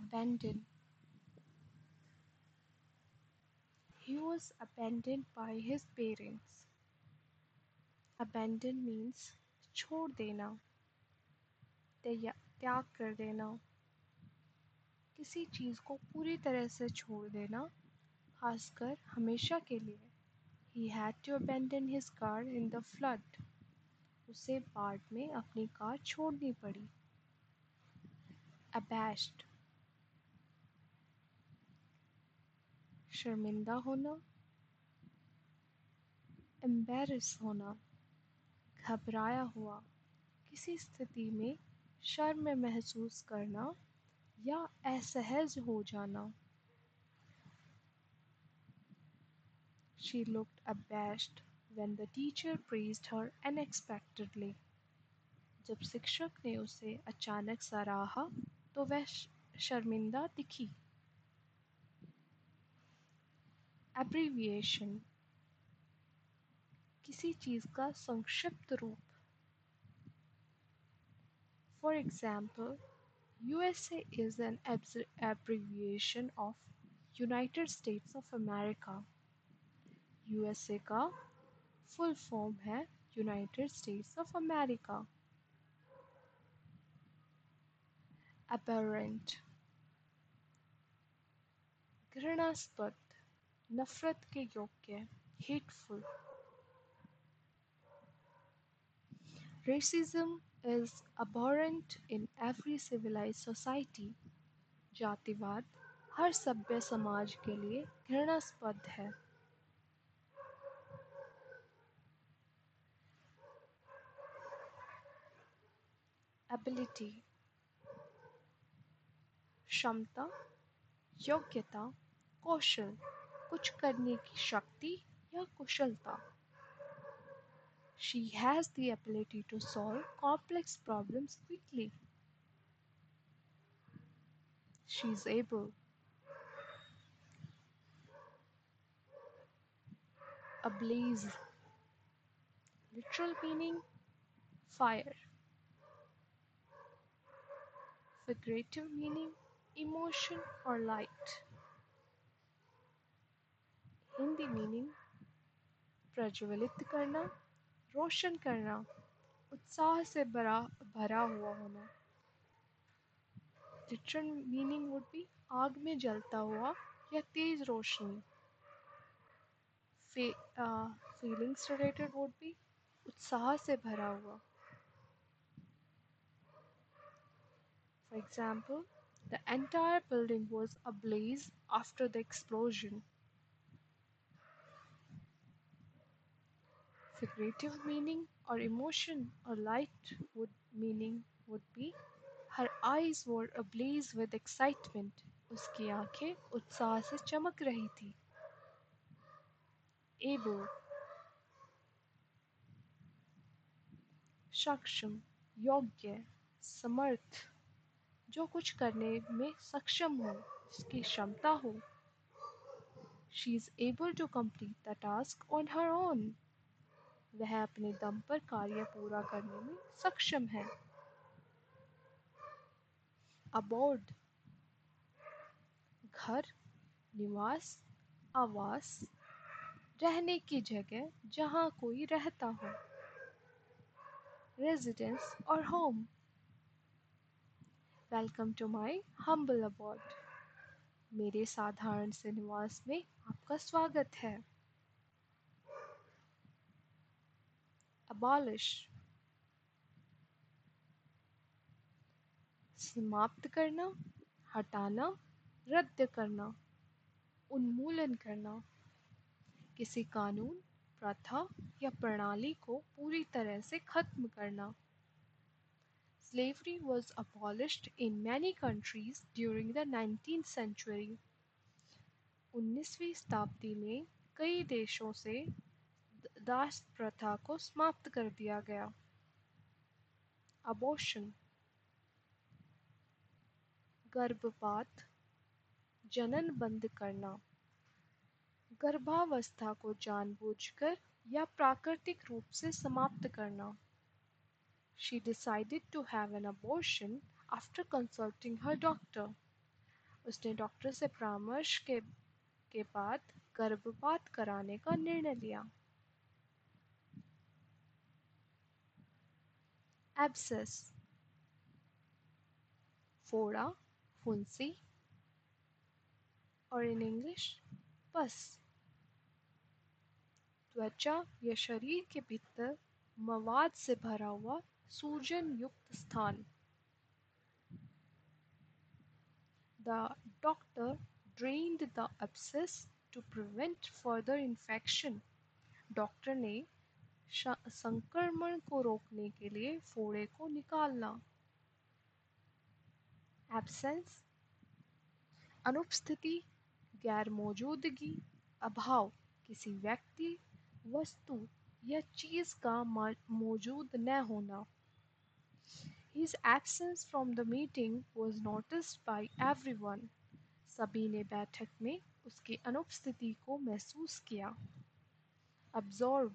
Abandon. He was abandoned by his parents. Abandon means छोड़ देना, त्याग कर देना, किसी चीज़ को पूरी तरह से छोड़ देना, खासकर हमेशा के लिए. He had to abandon his car in the flood. उसे बाढ़ में अपनी कार छोड़नी पड़ी. Abashed. शर्मिंदा होना. Embarrass होना. घबराया हुआ, किसी स्थिति में शर्म महसूस करना या असहज हो जाना. She looked abashed when the teacher praised her unexpectedly. जब शिक्षक ने उसे अचानक सराहा तो वह शर्मिंदा दिखी. Abbreviation. किसी चीज़ का संक्षिप्त रूप. For example, USA is an abbreviation of United States of America. USA का फुल फॉर्म है United states of America. Abhorrent. घृणास्पद, नफरत के योग्य, hateful. Racism is abhorrent in every civilized society. जातिवाद हर सभ्य समाज के लिए घृणास्पद है. Ability. क्षमता, योग्यता, कौशल, कुछ करने की शक्ति या कुशलता. She has the ability to solve complex problems quickly. She is able. Ablaze. Literal meaning fire. Figurative meaning emotion or light. Hindi meaning प्रज्वलित करना, रोशन करना, उत्साह से भरा हुआ होना. Literal meaning would be आग में जलता हुआ या तेज रोशनी. Feelings related would be उत्साह से भरा हुआ. For example, the entire building was ablaze after the explosion. Figurative meaning or emotion or light would be her eyes were ablaze with excitement. उसकी आंखें उत्साह से चमक रही थी. Able. सक्षम, योग्य, समर्थ, जो कुछ करने में सक्षम हो, जिसकी क्षमता हो. She is able to complete the task on her own. वह अपने दम पर कार्य पूरा करने में सक्षम है. Abode. घर, निवास, आवास, रहने की जगह जहाँ कोई रहता हो. Residence or home. Welcome to my humble abode. मेरे साधारण से निवास में आपका स्वागत है. Abolish. समाप्त करना, हटाना, रद्द करना, उन्मूलन करना. किसी कानून, प्रथा या प्रणाली को पूरी तरह से खत्म करना. Slavery was abolished in many countries during the 19th century. 19वीं शताब्दी में कई देशों से दास प्रथा को समाप्त कर दिया गया. Abortion. गर्भपात, जनन बंद करना, गर्भावस्था को जानबूझकर या प्राकृतिक रूप से समाप्त करना. She decided to have an abortion after consulting her doctor. उसने डॉक्टर से परामर्श के बाद गर्भपात कराने का निर्णय लिया। एब्सेस, फोड़ा, फुंसी, और इन इंग्लिश पस, त्वचा या शरीर के भीतर मवाद से भरा हुआ सूजन युक्त स्थान। The doctor drained the abscess to prevent further infection. Doctor ने संक्रमण को रोकने के लिए फोड़े को निकालना। एब्सेंस, अनुपस्थिति, गैर मौजूदगी, अभाव, किसी व्यक्ति, वस्तु या चीज का मौजूद न होना। His absence from the meeting was noticed by everyone. सभी ने बैठक में उसकी अनुपस्थिति को महसूस किया। Absorb,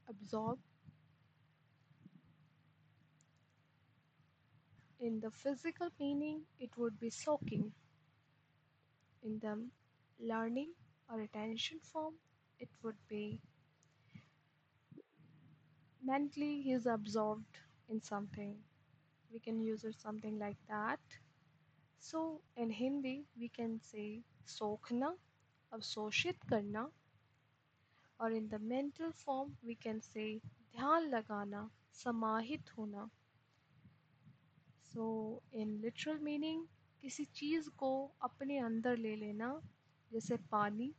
absorb. In the physical meaning, it would be soaking. In the learning or attention form, it would be mentally he is absorbed in something. We can use it something like that. So in Hindi, we can say सोखना, अवशोषित करना, और in the mental form we can say ध्यान लगाना, समाहित होना. So in literal meaning, किसी चीज़ को अपने अंदर ले लेना, जैसे पानी,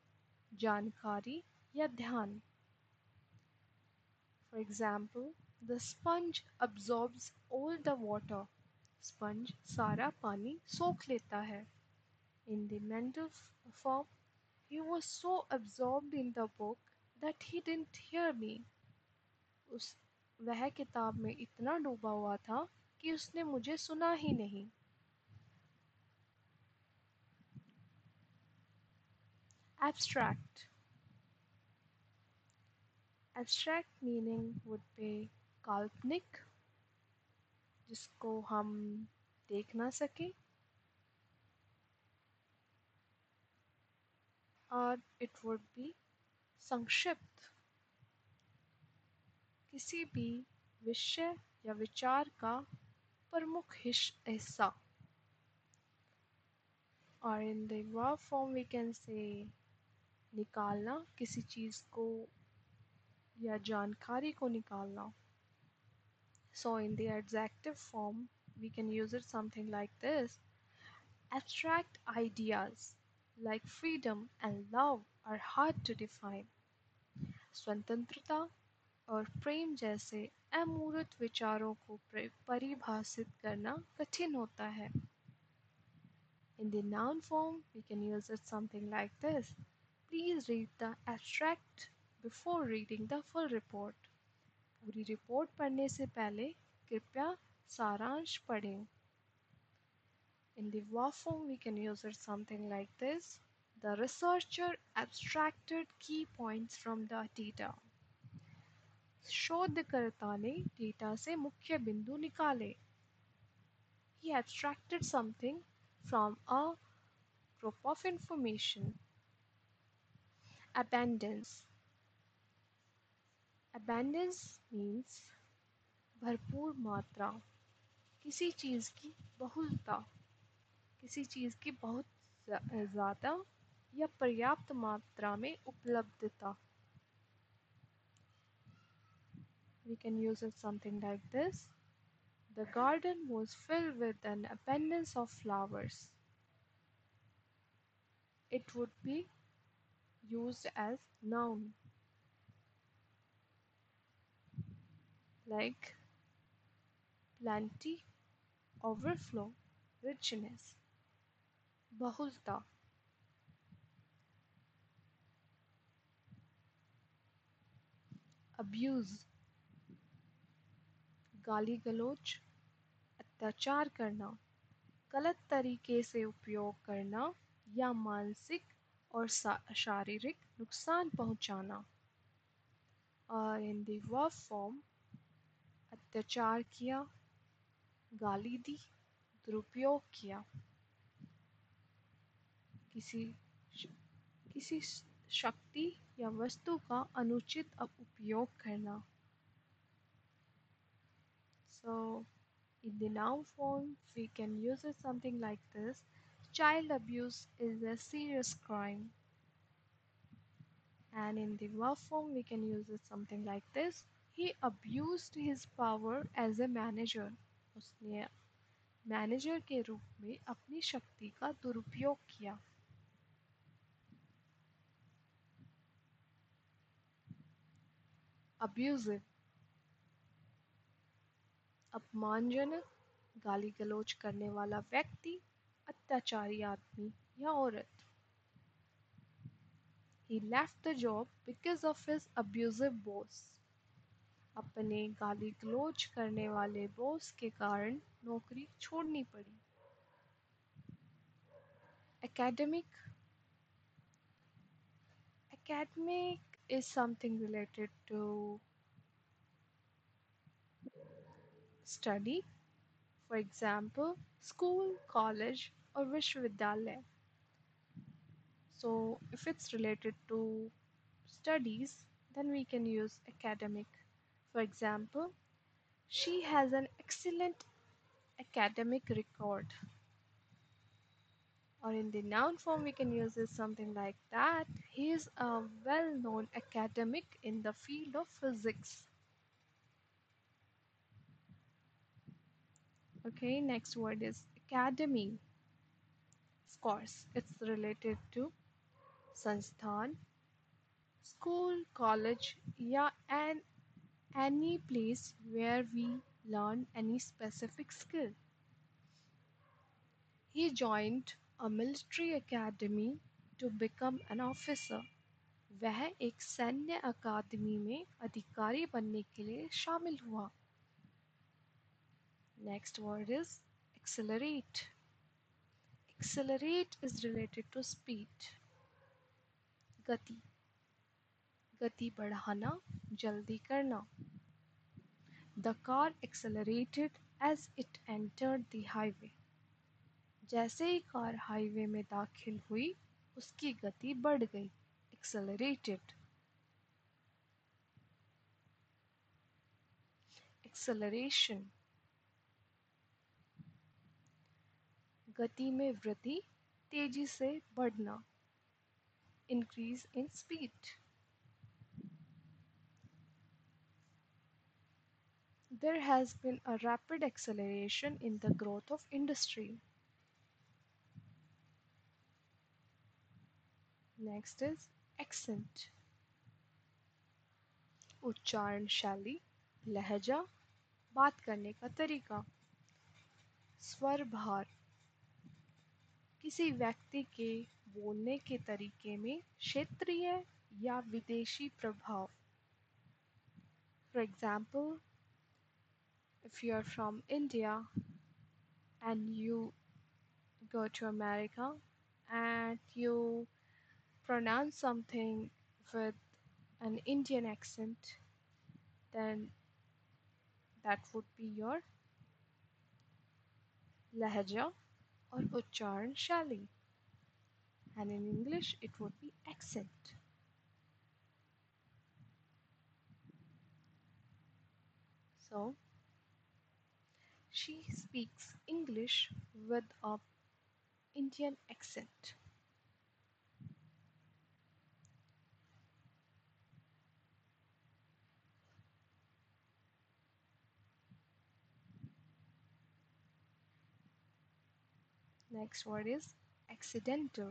जानकारी या ध्यान. For example, the sponge absorbs all the water. Sponge सारा पानी सोख लेता है. In the mental form, he was so absorbed in the book that he didn't hear me. वह किताब में इतना डूबा हुआ था कि उसने मुझे सुना ही नहीं. Abstract. Abstract meaning would be काल्पनिक, जिसको हम देख ना सके, और it would be संक्षिप्त, किसी भी विषय या विचार का प्रमुख हिस्सा. और in the verb form we can say निकालना, किसी चीज़ को या जानकारी को निकालना. So in the adjective form we can use it something like this. Abstract ideas like freedom and love are hard to define. स्वतंत्रता और प्रेम जैसे अमूर्त विचारों को परिभाषित करना कठिन होता है. In the noun form, we can use it something like this. Please read the abstract before reading the full report. पूरी रिपोर्ट पढ़ने से पहले कृपया सारांश पढ़ें. In the verb form, we can use it something like this. The researcher abstracted key points from the data. शोधकर्ता ने data से मुख्य बिंदु निकाले. He abstracted something from a group of information. Abundance. Abundance means भरपूर मात्रा, किसी चीज़ की बहुलता, किसी चीज़ की बहुत ज़्यादा या पर्याप्त मात्रा में उपलब्धता. We can use it something like this. The garden was filled with an abundance of flowers. It would be used as noun, like plenty, overflow, richness. बहुलता. abuse, गाली गलौज, अत्याचार करना, गलत तरीके से उपयोग करना या मानसिक और शारीरिक नुकसान पहुंचाना। और इन द वर्ब फॉर्म, अत्याचार किया, गाली दी, दुरुपयोग किया, किसी किसी शक्ति या वस्तु का अनुचित उपयोग करना। So, in the noun form, we can use it something like this. Child abuse is a serious crime. And in the verb form, we can use it something like this. He abused his power as a manager. उसने manager के रूप में अपनी शक्ति का दुरुपयोग किया। Abusive, अपमानजनक, गाली गलौज करने वाला व्यक्ति, अत्याचारी आदमी या औरत। He left the job because of his abusive boss. अपने गाली गलौज करने वाले बॉस के कारण नौकरी छोड़नी पड़ी। Academic, academic is something related to study. For example, school, college, or Vishwavidyalaya. So, if it's related to studies, then we can use academic. For example, she has an excellent academic record. Or in the noun form, we can use it something like that. He is a well known academic in the field of physics. Okay, next word is academy. Of course, it's related to sansthan, school, college, yeah, and any place where we learn any specific skill. He joined a military academy to become an officer. वह एक सैन्य अकादमी में अधिकारी बनने के लिए शामिल हुआ। Next word is accelerate. Accelerate is related to speed. गति, गति बढ़ाना, जल्दी करना। The car accelerated as it entered the highway. जैसे ही कार हाईवे में दाखिल हुई, उसकी गति बढ़ गई। Accelerated. Acceleration, गति में वृद्धि, तेजी से बढ़ना। Increase in speed. There has been a rapid acceleration in the growth of industry. Next is accent. उच्चारण शैली, लहजा, बात करने का तरीका। स्वर भार, किसी व्यक्ति के बोलने के तरीके में क्षेत्रीय या विदेशी प्रभाव। For example, if you are from India and you go to America and you pronounce something with an Indian accent, then that would be your lahja or uchcharan shali, and in English it would be accent. So she speaks English with a Indian accent. Next word is accidental.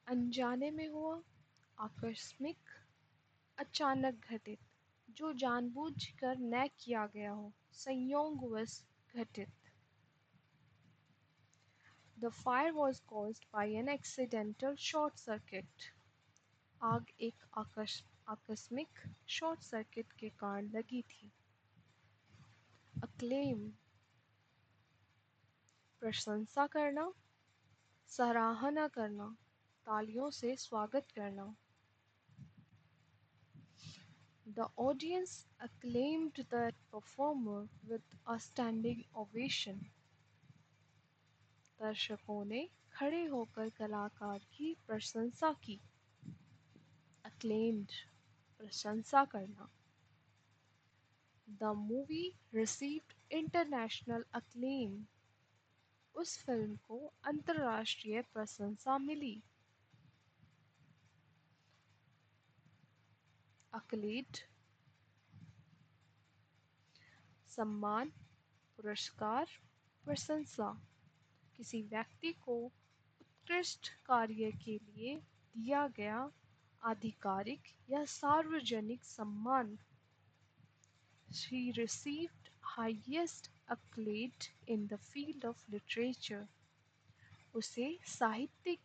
अनजाने में हुआ, आकस्मिक, अचानक घटित, जो जानबूझकर न किया गया हो, संयोगवश घटित। The fire was caused by an accidental short circuit. आग एक आकस्मिक शॉर्ट सर्किट के कारण लगी थी। अक्लेम प्रशंसा करना, सराहना करना, तालियों से स्वागत करना। The audience acclaimed the performer with a standing ovation. दर्शकों ने खड़े होकर कलाकार की प्रशंसा की। Acclaimed प्रशंसा करना। The movie received international acclaim. उस फिल्म को अंतर्राष्ट्रीय प्रशंसा मिली। Accolade सम्मान, पुरस्कार, प्रशंसा। किसी व्यक्ति को उत्कृष्ट कार्य के लिए दिया गया आधिकारिक या सार्वजनिक सम्मान। She received highest accolade in the field of literature. उसे साहित्यिक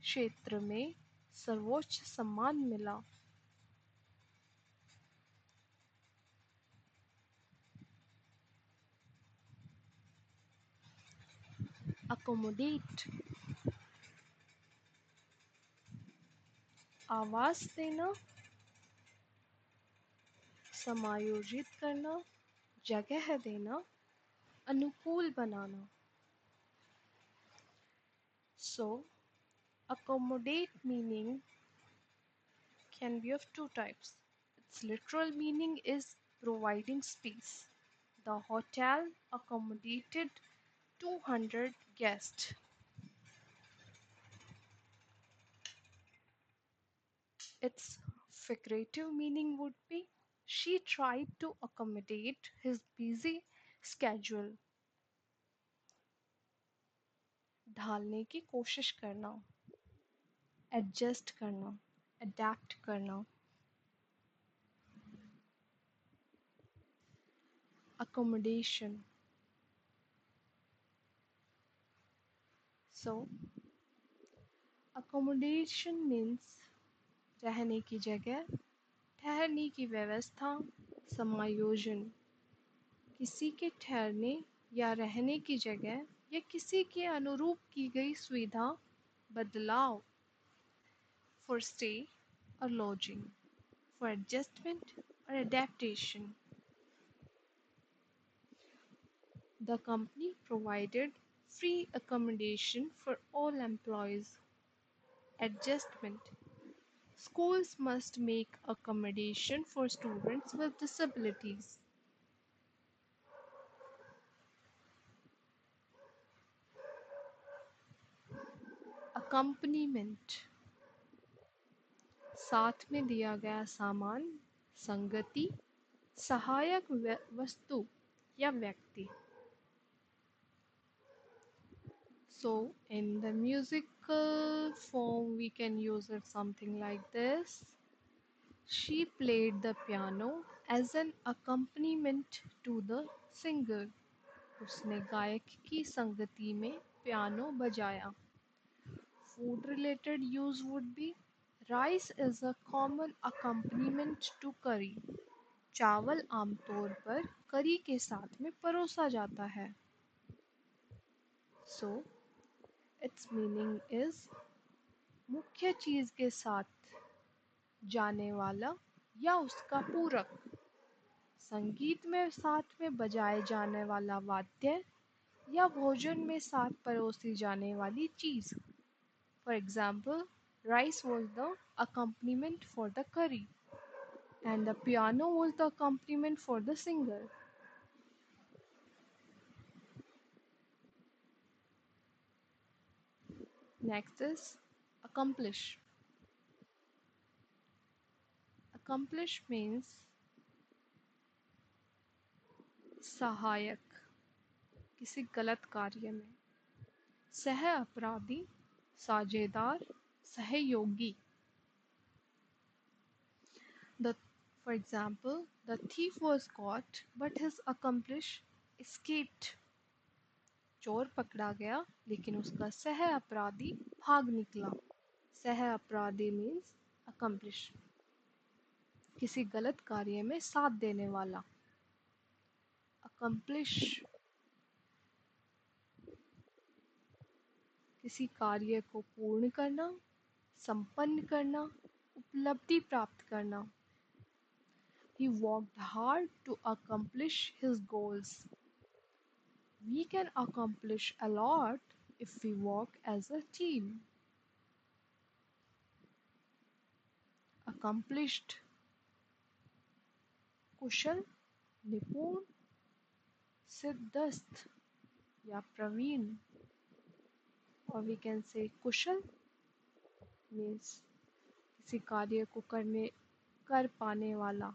क्षेत्र में सर्वोच्च सम्मान मिला। Accommodate आवास देना, समायोजित करना, जगह देना, अनुकूल बनाना। So, accommodate meaning can be of two types. Its literal meaning is providing space. The hotel accommodated 200 guests. Its figurative meaning would be she tried to accommodate his busy schedule. ढालने की कोशिश करना, adjust करना, adapt करना। Accommodation. So, accommodation means रहने की जगह, ठहरने की व्यवस्था, समायोजन। किसी के ठहरने या रहने की जगह या किसी के अनुरूप की गई सुविधा, बदलाव। For stay or lodging, for adjustment or adaptation. The company provided free accommodation for all employees. Adjustment. Schools must make accommodation for students with disabilities. Accompaniment. साथ में दिया गया सामान, संगति, सहायक वस्तु या व्यक्ति। So in the musical form we can use it something like this. She played the piano as an accompaniment to the singer. उसने गायक की संगति में पियानो बजाया। Food related use would be rice is a common accompaniment to curry. चावल आमतौर पर करी के साथ में परोसा जाता है। So its meaning is मुख्य चीज के साथ जाने वाला या उसका पूरक। संगीत में साथ में बजाए जाने वाला वाद्य या भोजन में साथ परोसी जाने वाली चीज। For example, rice was the accompaniment for the curry and the piano was the accompaniment for the singer. Next is accomplish. Accomplish means सहायक किसी गलत कार्य में। सह अपराधी, साझेदार, सहयोगी। The, for example, the thief was caught but his accomplice escaped. चोर पकड़ा गया लेकिन उसका सह अपराधी भाग निकला। सह अपराधी means accomplish, किसी गलत कार्य में साथ देने वाला। accomplish, किसी कार्य को पूर्ण करना, संपन्न करना, उपलब्धि प्राप्त करना। He worked hard to accomplish his goals. We can accomplish a lot if we work as a team. Accomplished, कुशल, निपुण, सिद्धस्त या Praveen. Or we can say Kusal means किसी कार्य को कर पाने वाला.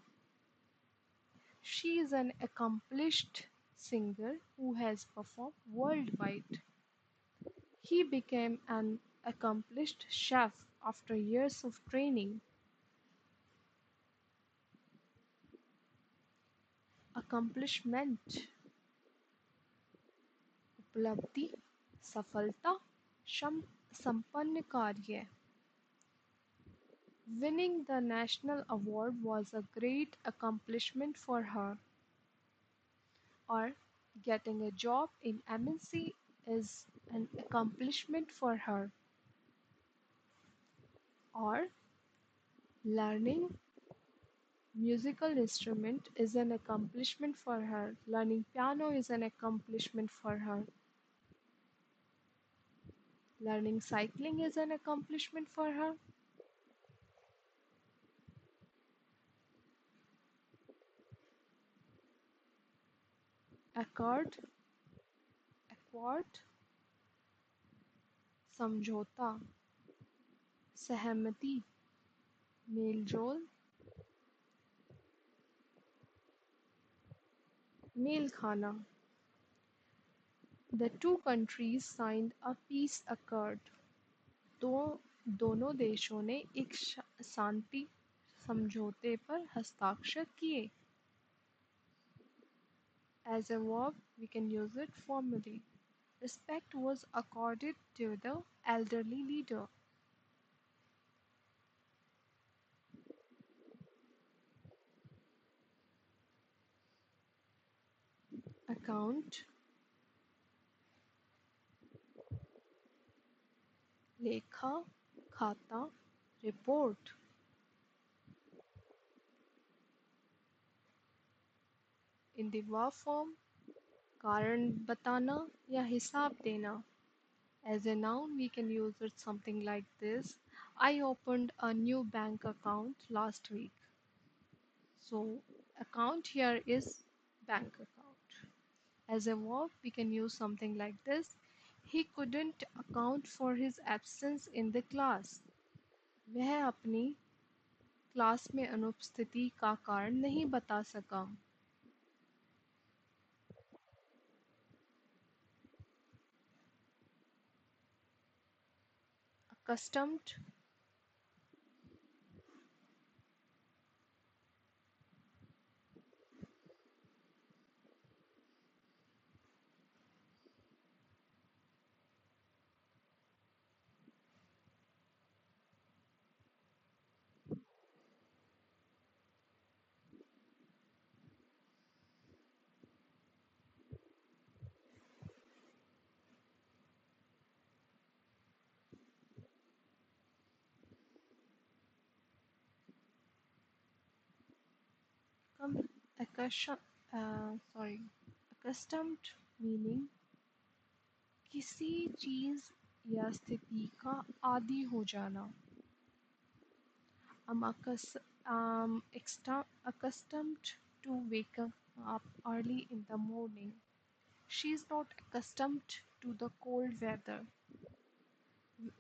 She is an accomplished singer who has performed worldwide. He became an accomplished chef after years of training. Accomplishment, उपलब्धि, सफलता, संपन्न कार्य. Winning the national award was a great accomplishment for her. Or getting a job in MNC is an accomplishment for her. Or learning musical instrument is an accomplishment for her. Learning piano is an accomplishment for her. Learning cycling is an accomplishment for her. Accord, accord, समझौता, सहमति, मेलजोल, mail खाना. The two countries signed a peace accord. दोनों देशों ने एक शांति समझौते पर हस्ताक्षर किए. As a verb, we can use it formally. Respect was accorded to the elderly leader. Account, लेखा, खाता, report. In the verb form, कारण बताना या हिसाब देना. As a noun, we can use it something like this. I opened a new bank account last week. So, account here is bank account. As a verb, we can use something like this. He couldn't account for his absence in the class. वह अपनी class में अनुपस्थिति का कारण नहीं बता सका. Accustomed, accustomed, accustomed meaning किसी चीज या स्थिति का आदी हो जाना. Accustomed to wake up early in the morning. She is not accustomed to the cold weather.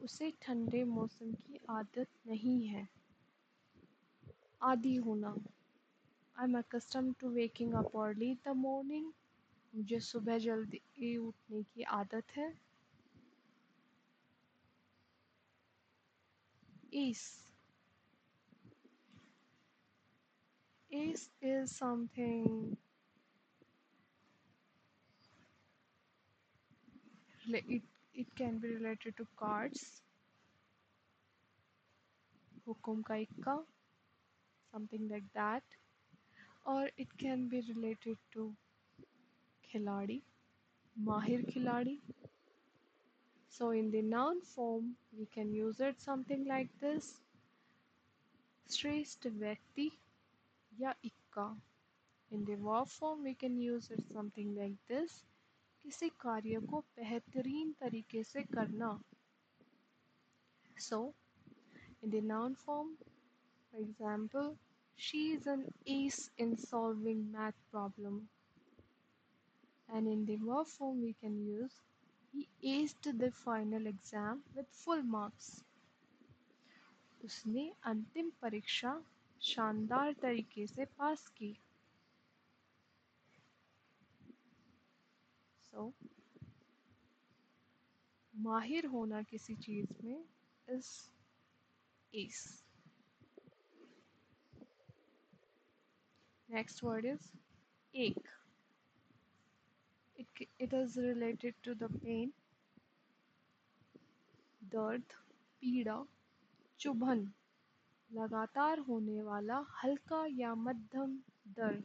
उसे ठंडे मौसम की आदत नहीं है. आदी होना. I'm accustomed to waking up early in the morning. मुझे सुबह जल्दी उठने की आदत है. Ace. Ace is something, it can be related to cards. हुकुम का इक्का, something like that, or it can be related to खिलाड़ी, माहिर खिलाड़ी. So in the noun form, we can use it something like this: श्रेष्ठ व्यक्ति या इक्का. In the verb form, we can use it something like this: किसी कार्य को बेहतरीन तरीके से करना. So in the noun form, for example, she is an ace in solving math problem. And in the verb form, we can use he aced the final exam with full marks. उसने अंतिम परीक्षा शानदार तरीके से पास की. So, माहिर होना किसी चीज में is ace. Next word is ache. It is related to the pain, दर्द, पीड़ा, चुभन, लगातार होने वाला हल्का या मध्यम दर्द.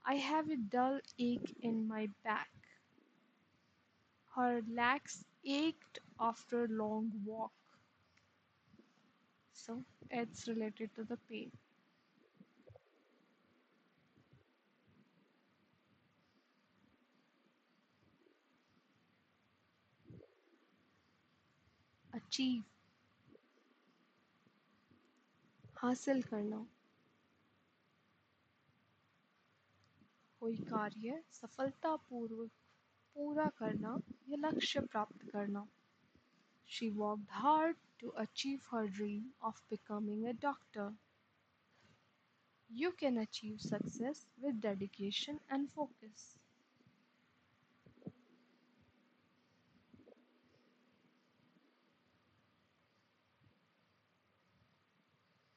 I have a dull ache in my back. Her legs ached after a long walk. So it's related to the pain. Achieve, हासिल करना. कोई कार्य सफलतापूर्वक पूरा करना या लक्ष्य प्राप्त करना. She worked hard to achieve her dream of becoming a doctor. You can achieve success with dedication and focus.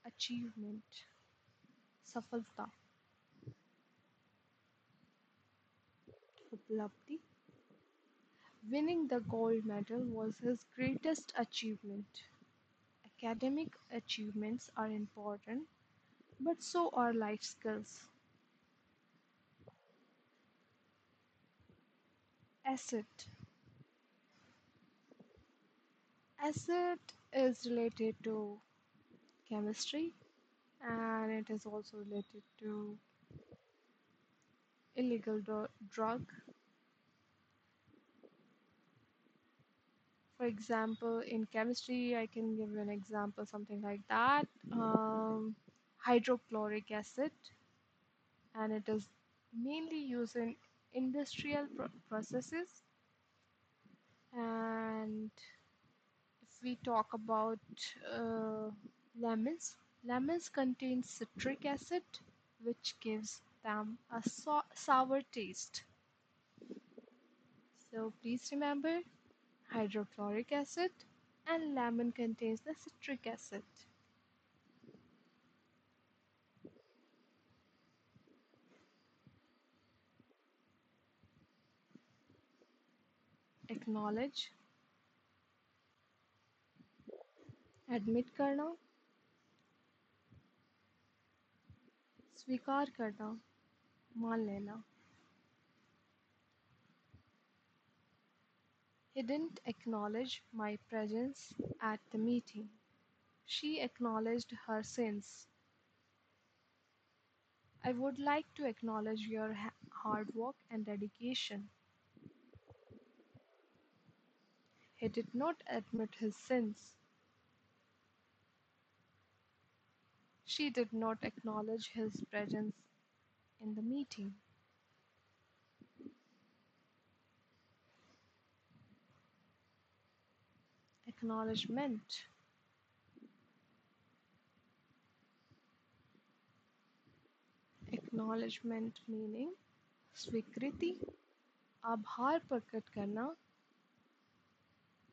Achievement, सफलता. उपलब्धि, winning the gold medal was his greatest achievement. Academic achievements are important, but so are life skills. Acid. Acid is related to chemistry, and it is also related to illegal drug. For example, in chemistry, I can give you an example, something like that. Hydrochloric acid, and it is mainly used in industrial processes. And if we talk about uh, lemons, lemons contain citric acid, which gives them a sour taste. So please remember, hydrochloric acid and lemon contains the citric acid. Acknowledge, admit करना, स्वीकार करना, मान लेना. He didn't acknowledge my presence at the meeting. She acknowledged her sins. I would like to acknowledge your hard work and dedication. He did not admit his sins. She did not acknowledge his presence in the meeting. Acknowledgement. Acknowledgement meaning स्वीकृति, आभार प्रकट करना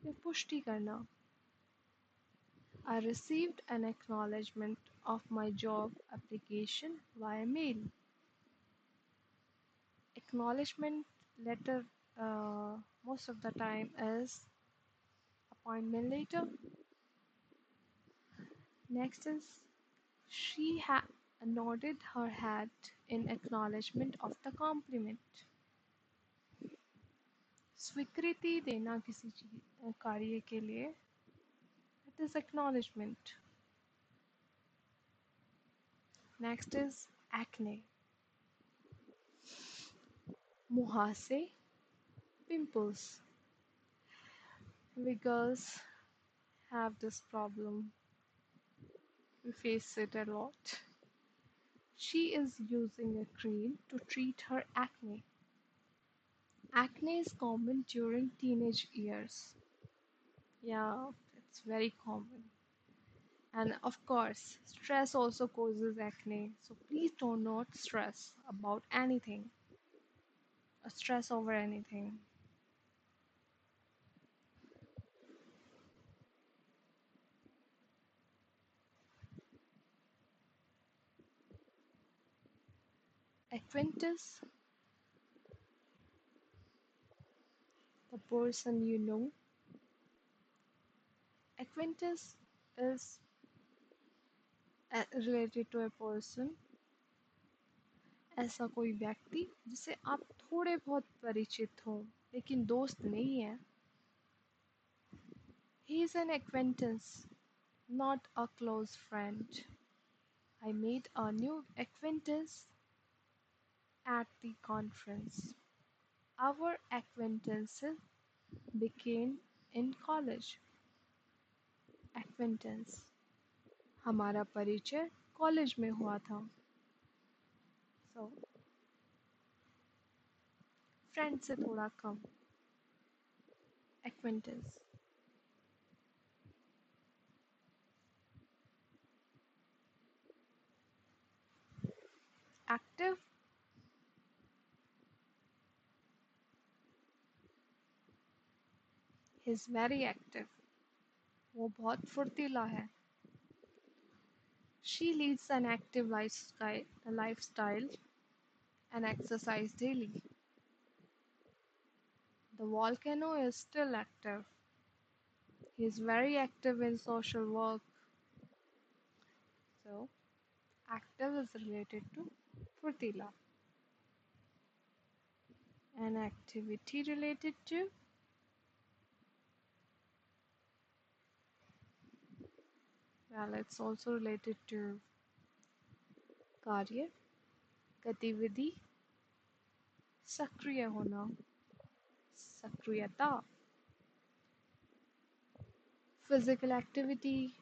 या पुष्टि करना. I received an acknowledgement of my job application via mail. Acknowledgement letter most of the time is appointment letter. Next is she nodded her head in acknowledgement of the compliment. स्वीकृति देना किसी चीज कार्य के लिए it is acknowledgement. Next is acne. मुहासे pimples. We girls have this problem. We face it a lot. She is using a cream to treat her acne. Acne is common during teenage years. Yeah, it's very common. And of course, stress also causes acne. So please do not stress about anything, or stress over anything. Acquaintance, the person you know. Acquaintance is related to a person, ऐसा कोई व्यक्ति जिसे आप थोड़े बहुत परिचित हो लेकिन दोस्त नहीं है. He is an acquaintance, not a close friend. I made a new acquaintance at the conference. Our acquaintance became in college. Acquaintance. हमारा परिचय कॉलेज में हुआ था. So, friend से थोड़ा कम. Acquaintance. Active. He is very active. वो बहुत फुर्तीला है. She leads an active lifestyle and exercise daily. The volcano is still active. He is very active in social work. So, active is related to furtila. An activity related to, well, it's also related to कार्य, गतिविधि, सक्रिय होना, सक्रियता, physical activity,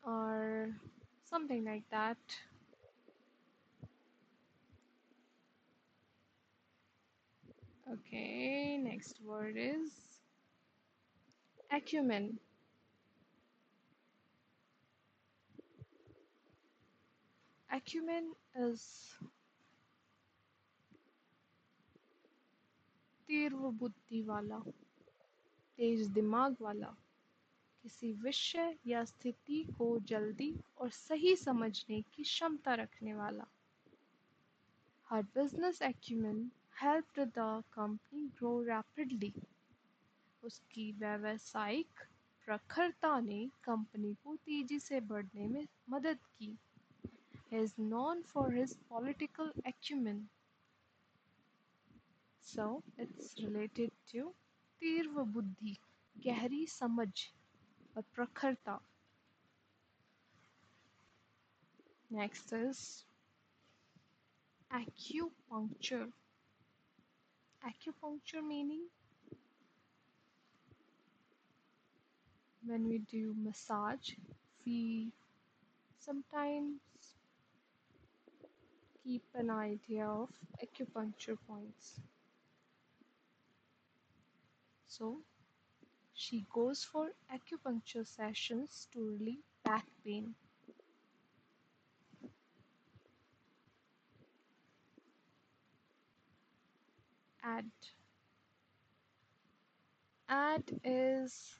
or something like that. Okay, next word is acumen. Acumen is तीव्र बुद्धि वाला, तेज दिमाग वाला, किसी विषय या स्थिति को जल्दी और सही समझने की क्षमता रखने वाला. Her business acumen helped the company grow rapidly. उसकी व्यावसायिक प्रखरता ने कंपनी को तेजी से बढ़ने में मदद की. He is known for his political acumen. So it's related to तीव्र बुद्धि, गहरी समझ और प्रखरता. Next is acupuncture. Acupuncture meaning when we do massage, we sometimes keep an idea of acupuncture points. So she goes for acupuncture sessions to relieve back pain. Ad. Ad is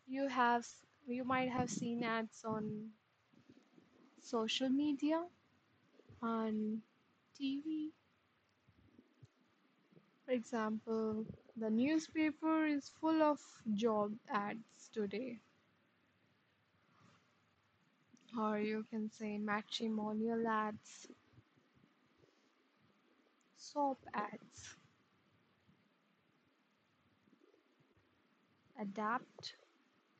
you might have seen ads on social media, on TV. For example, the newspaper is full of job ads today. or you can say matrimonial ads, soap ads. Adapt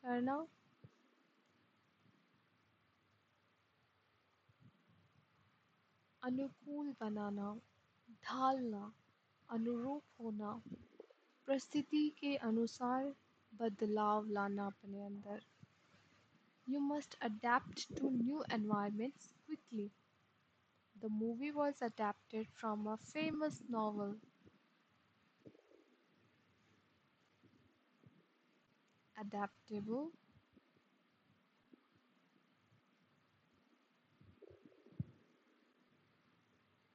करना, अनुकूल बनाना, ढालना, अनुरूप होना, परिस्थिति के अनुसार बदलाव लाना अपने अंदर. You must adapt to new environments quickly. The movie was adapted from a famous novel. Adaptable,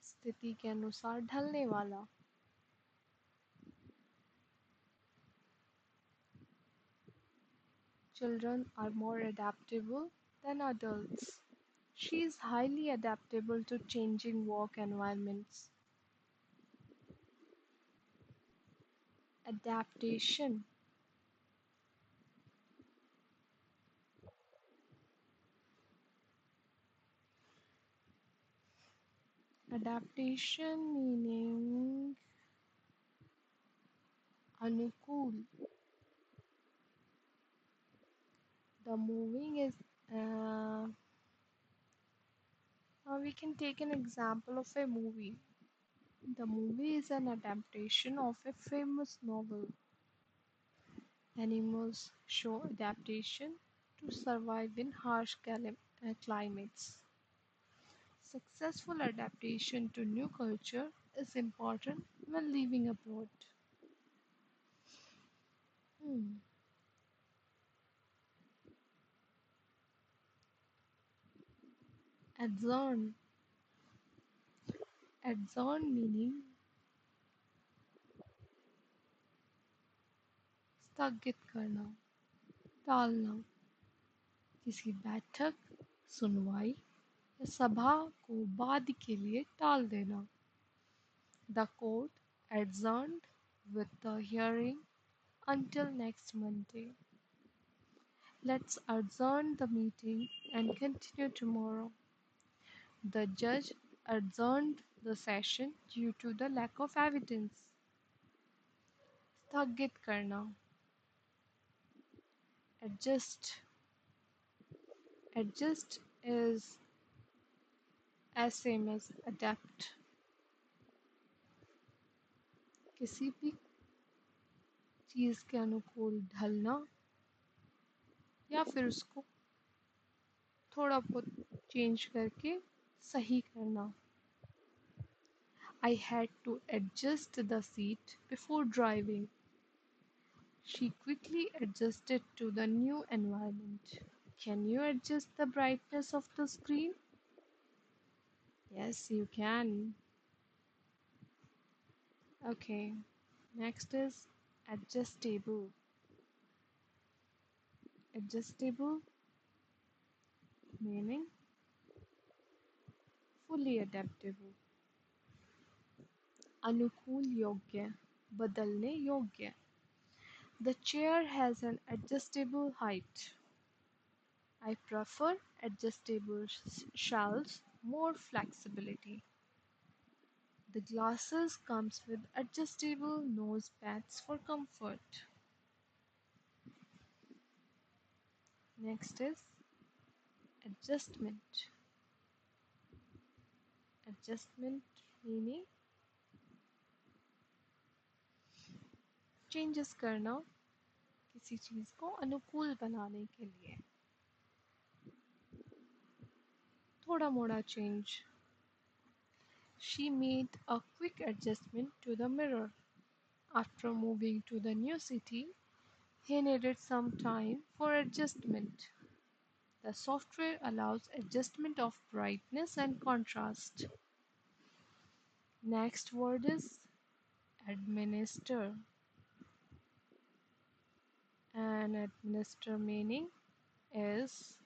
स्थिति के अनुसार ढलने वाला. Children are more adaptable than adults. She is highly adaptable to changing work environments. Adaptation. Adaptation meaning अनुकूल. The moving is we can take an example of a movie. The movie is an adaptation of a famous novel. Animals show adaptation to survive in harsh climates. Successful adaptation to new culture is important when living abroad. Hmm. Adjourn. Adjourn meaning स्थगित करना, टालना, किसी बैठक, सुनवाई या सभा को बाद के लिए टाल देना. The court adjourned with the hearing until next Monday. Let's adjourn the meeting and continue tomorrow. The judge adjourned the session due to the lack of evidence. स्थगित करना. Adjust. Adjust is as same as adapt. किसी भी चीज़ के अनुकूल ढलना या फिर उसको थोड़ा बहुत चेंज करके सही करना. I had to adjust the seat before driving. She quickly adjusted to the new environment. Can you adjust the brightness of the screen? Yes, you can. Okay, next is adjustable. Adjustable meaning fully adaptable. अनुकूल योग्य, बदलने योग्य. The chair has an adjustable height. I prefer adjustable shelves, more flexibility. The glasses comes with adjustable nose pads for comfort. Next is adjustment. Adjustment meaning changes करना किसी चीज़ को अनुकूल बनाने के लिए. थोड़ा मोड़ा change. She made a quick adjustment to the mirror. After moving to the new city, he needed some time for adjustment. The software allows adjustment of brightness and contrast. Next word is administer. And administer meaning is,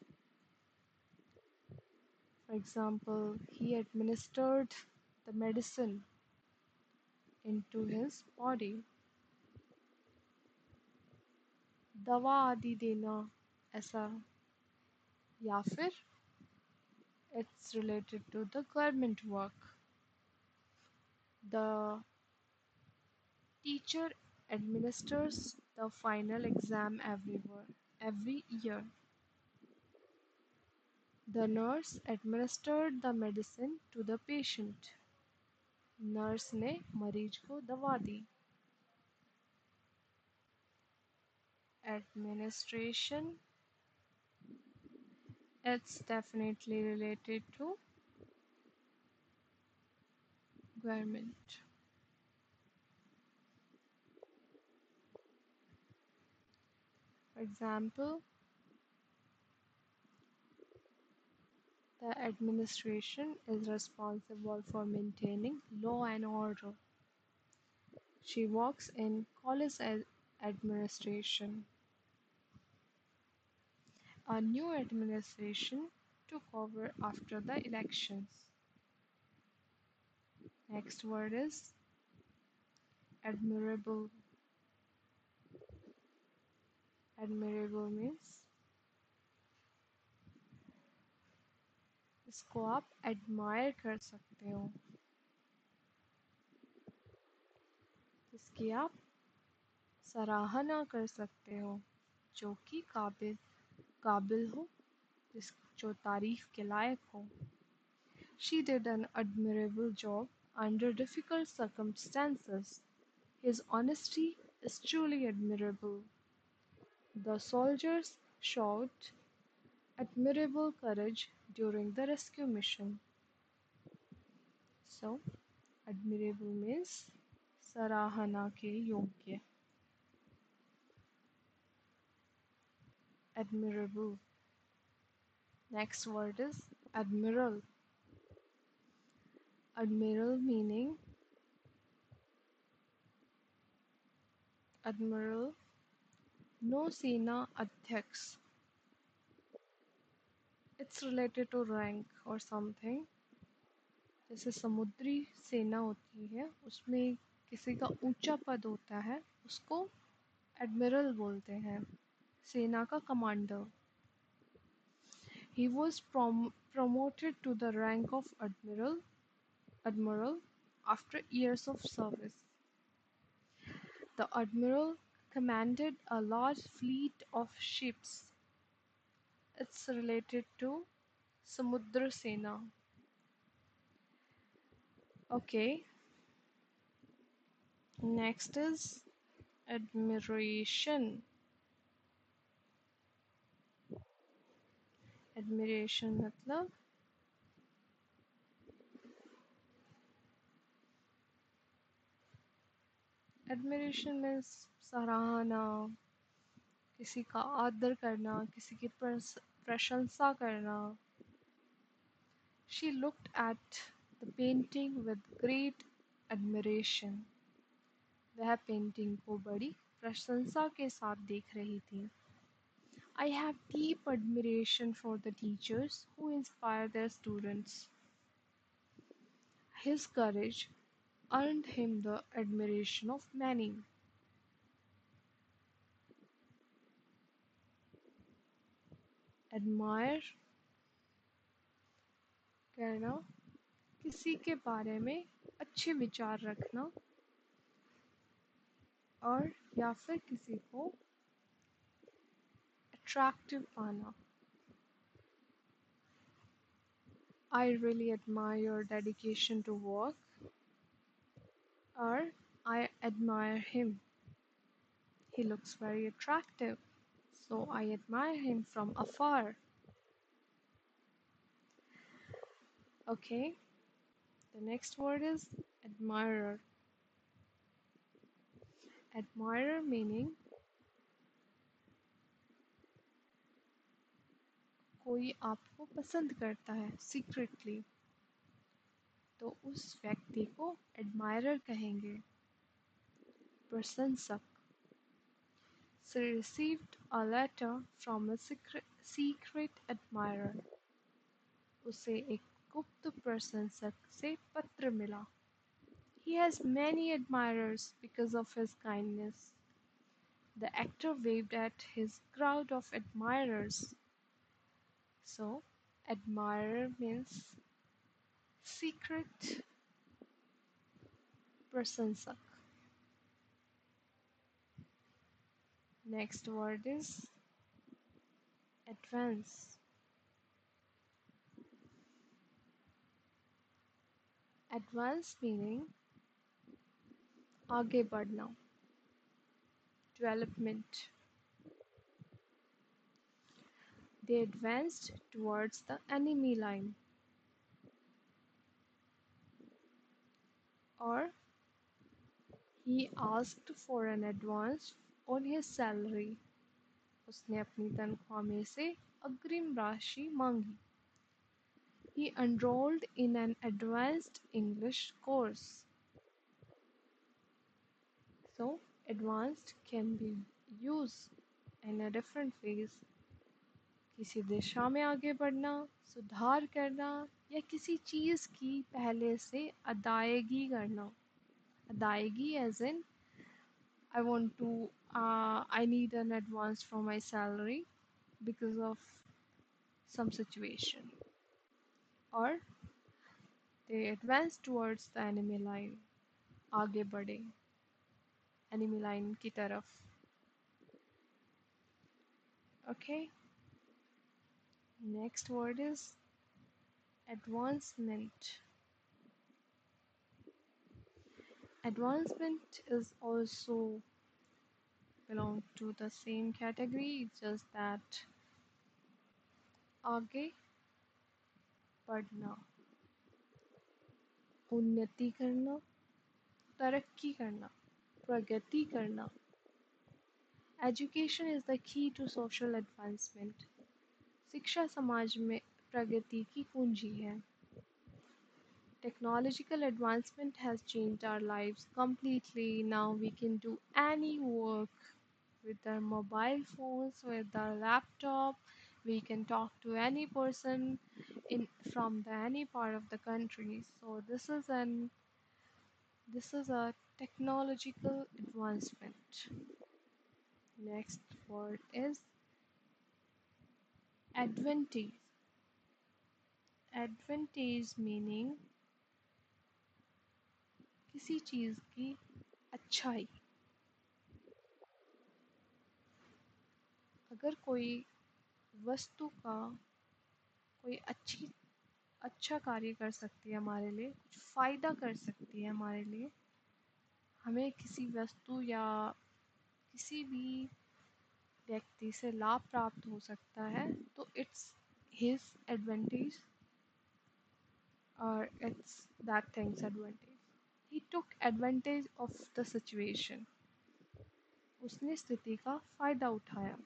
for example, he administered the medicine into his body. दवा आदि देना ऐसा, या फिर It's related to the government work. The teacher administers the final exam every year. The nurse administered the medicine to the patient. Nurse ने मरीज को दवा दी. Administration, it's definitely related to government. For example, the administration is responsible for maintaining law and order. She works in college administration. A new administration took over after the elections. Next word is admirable. Admirable means इसको आप admire कर सकते हो, इसकी आप सराहना कर सकते हो, जो कि काबिल हो, जो तारीफ के लायक हो. She did an admirable job under difficult circumstances. His honesty is truly admirable. The soldiers showed admirable courage during the rescue mission. So, admirable means सराहना के योग्य. Admirable. Next word is admiral. Admiral meaning admiral नौसेना अध्यक्ष. It's related to rank or something. जैसे समुद्री सेना होती है, उसमें किसी का ऊंचा पद होता है, उसको एडमिरल बोलते हैं, सेना का commander. He was promoted to the rank of admiral after years of service. The admiral commanded a large fleet of ships. It's related to Samudra Sena. Okay, next is admiration. Admiration मतलब admiration means सराहना, किसी का आदर करना, किसी की प्रशंसा करना. She looked at the painting with great admiration. वह पेंटिंग को बड़ी प्रशंसा के साथ देख रही थी. I have deep admiration for the teachers who inspire their students. His courage earned him the admiration of many. Admire करना, किसी के बारे में अच्छे विचार रखना और या फिर किसी को attractive पाना. I really admire your dedication to work. Or I admire him. He looks very attractive, so I admire him from afar. Okay, the next word is admirer. Admirer meaning कोई आपको पसंद करता है secretly, तो उस व्यक्ति को admirer कहेंगे. प्रशंसक. She received a letter from a secret admirer. उसे एक गुप्त प्रशंसक से पत्र मिला. He has many admirers because of his kindness. The actor waved at his crowd of admirers. So, Admirer means secret prasansak. Next word is advance. Advance meaning आगे बढ़ना, development. They advanced towards the enemy line, or he asked for an advance on his salary. उसने अपनी तनख्वाह में से अग्रिम राशि मांगी. He enrolled in an advanced English course. So, advanced can be used in a different ways. किसी दिशा में आगे बढ़ना, सुधार करना या किसी चीज़ की पहले से अदायगी करना. अदायगी as in I need an advance from my salary because of some situation. Or they advance towards the enemy line. आगे बढ़े enemy line की तरफ. Okay. Next word is advancement. Advancement is also belong to the same category, just that आगे बढ़ना, उन्नति करना, तरक्की करना, प्रगति करना. Education is the key to social advancement. शिक्षा समाज में प्रगति की कुंजी है. Technological advancement has changed our lives completely. Now we can do any work with our mobile phones, with our laptop. We can talk to any person in from any part of the country. So this is a technological advancement. Next word is advantage. Advantage meaning किसी चीज़ की अच्छाई. अगर कोई वस्तु का कोई अच्छा कार्य कर सकती है हमारे लिए, कुछ फ़ायदा कर सकती है हमारे लिए, हमें किसी वस्तु या किसी भी व्यक्ति से लाभ प्राप्त हो सकता है, तो इट्स हिज एडवांटेज और it's that things advantage. He took advantage of the situation. उसने स्थिति का फ़ायदा उठाया.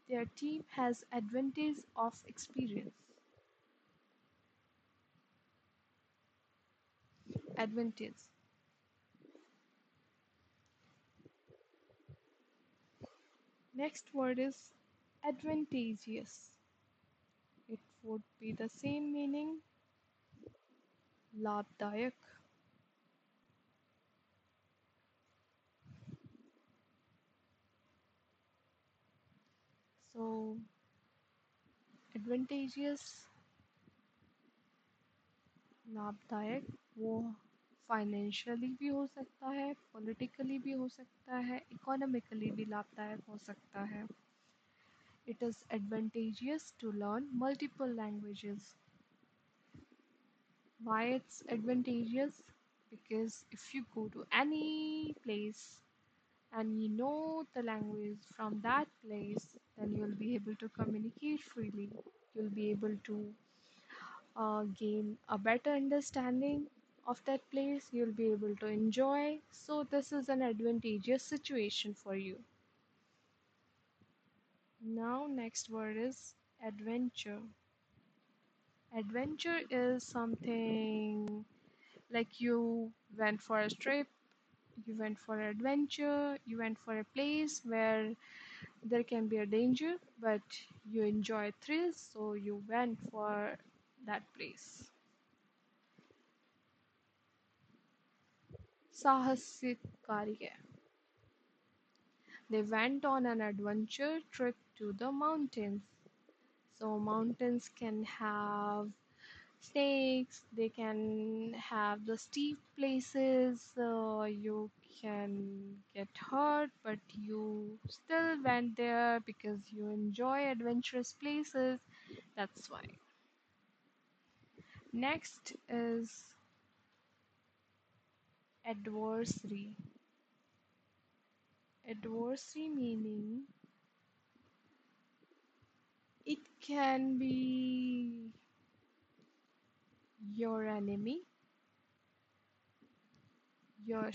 Their team has advantage of experience. Advantage. Next word is advantageous. It would be the same meaning, लाभदायक. So advantageous, लाभदायक वो financially भी हो सकता है, पॉलिटिकली भी हो सकता है, इकोनॉमिकली भी लाभदायक हो सकता है. It is advantageous to learn multiple languages. Why it's advantageous? Because if you go to any place and you know the language from that place, then you'll be able to communicate freely. You'll be able to gain a better understanding of that place. You'll be able to enjoy. So, this is an advantageous situation for you. Now, next word is adventure. Adventure is something like you went for a trip, you went for adventure, you went for a place where there can be a danger, but you enjoy thrills, so you went for that place. साहसिक कार्य. They went on an adventure trip to the mountains. So mountains can have snakes, they can have the steep places, you can get hurt, but you still went there because you enjoy adventurous places. That's why. Next is adversary. Adversary meaning it can be your enemy, your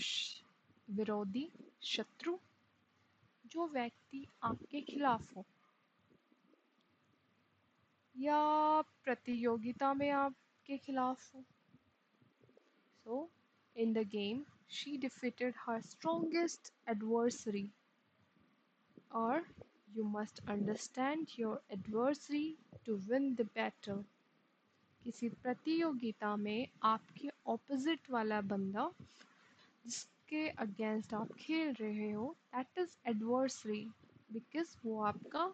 विरोधी, शत्रु, जो व्यक्ति आपके खिलाफ हो या प्रतियोगिता में आपके खिलाफ हो. So, in the game, she defeated her strongest adversary. Or, you must understand your adversary to win the battle. किसी प्रतियोगिता में आपके ऑपोजिट वाला बंदा जिसके अगेंस्ट आप खेल रहे हो, दैट इज एडवर्सरी, बिकॉज वो आपका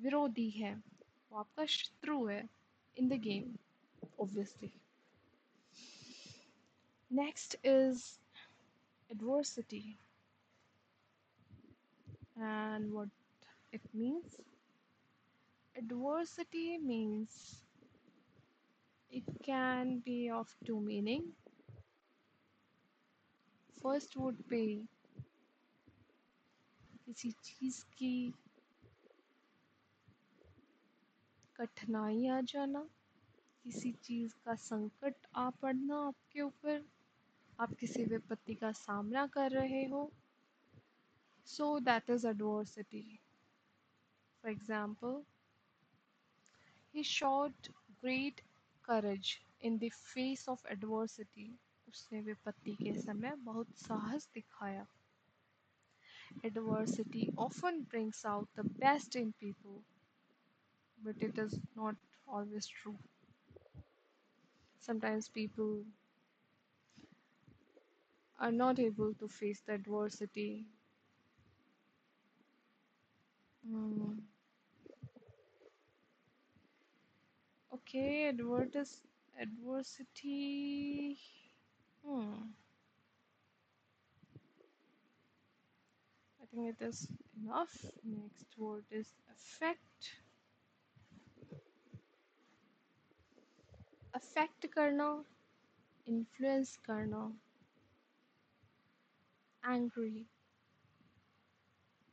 विरोधी है, वो आपका शत्रु है in the game, obviously. Next is adversity, and what it means. Adversity means it can be of two meaning. First would be किसी चीज़ की कठिनाई आ जाना, किसी चीज़ का संकट आ पड़ना आपके ऊपर, आप किसी विपत्ति का सामना कर रहे हो. So that is adversity. For example, he showed great courage in the face of adversity. उसने विपत्ति के समय बहुत साहस दिखाया. Adversity often brings out the best in people, but it is not always true. Sometimes people are not able to face the adversity. Hmm. Okay, adversity. Hmm. I think it is enough. Next word is affect. Affect करना, influence करना, angry,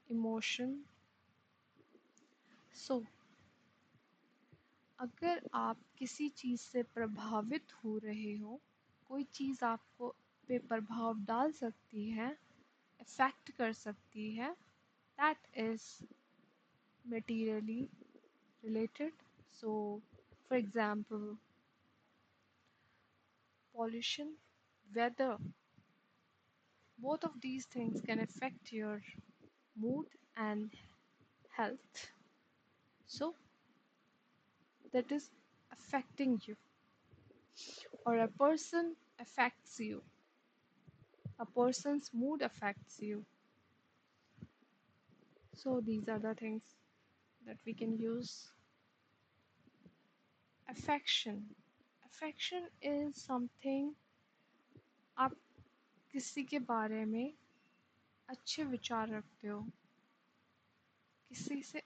emotion. So, अगर आप किसी चीज़ से प्रभावित हो रहे हो, कोई चीज़ आपको पे प्रभाव डाल सकती है, अफेक्ट कर सकती है, that is materially related. So, for example, pollution, weather, both of these things can affect your mood and health. So, that is affecting you, or a person affects you, a person's mood affects you. So, these are the things that we can use. Affection. Affection is something आप किसी के बारे में अच्छे विचार रखते हो, किसी से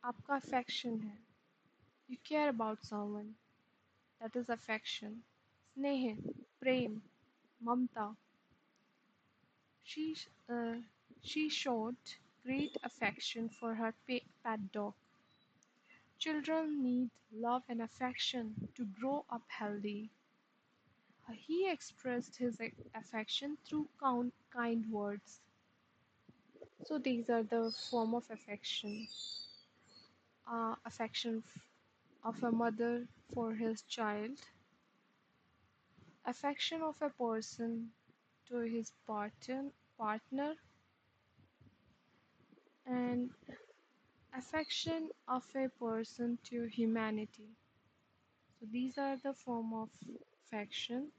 आपका अफेक्शन है, you care about someone, that is affection. स्नेह, प्रेम, ममता. She, uh, she showed great affection for her pet dog. Children need love and affection to grow up healthy. He expressed his affection through kind words. So these are the form of affection. Affection of a mother for his child, affection of a person to his partner, and affection of a person to humanity. So these are the form of affection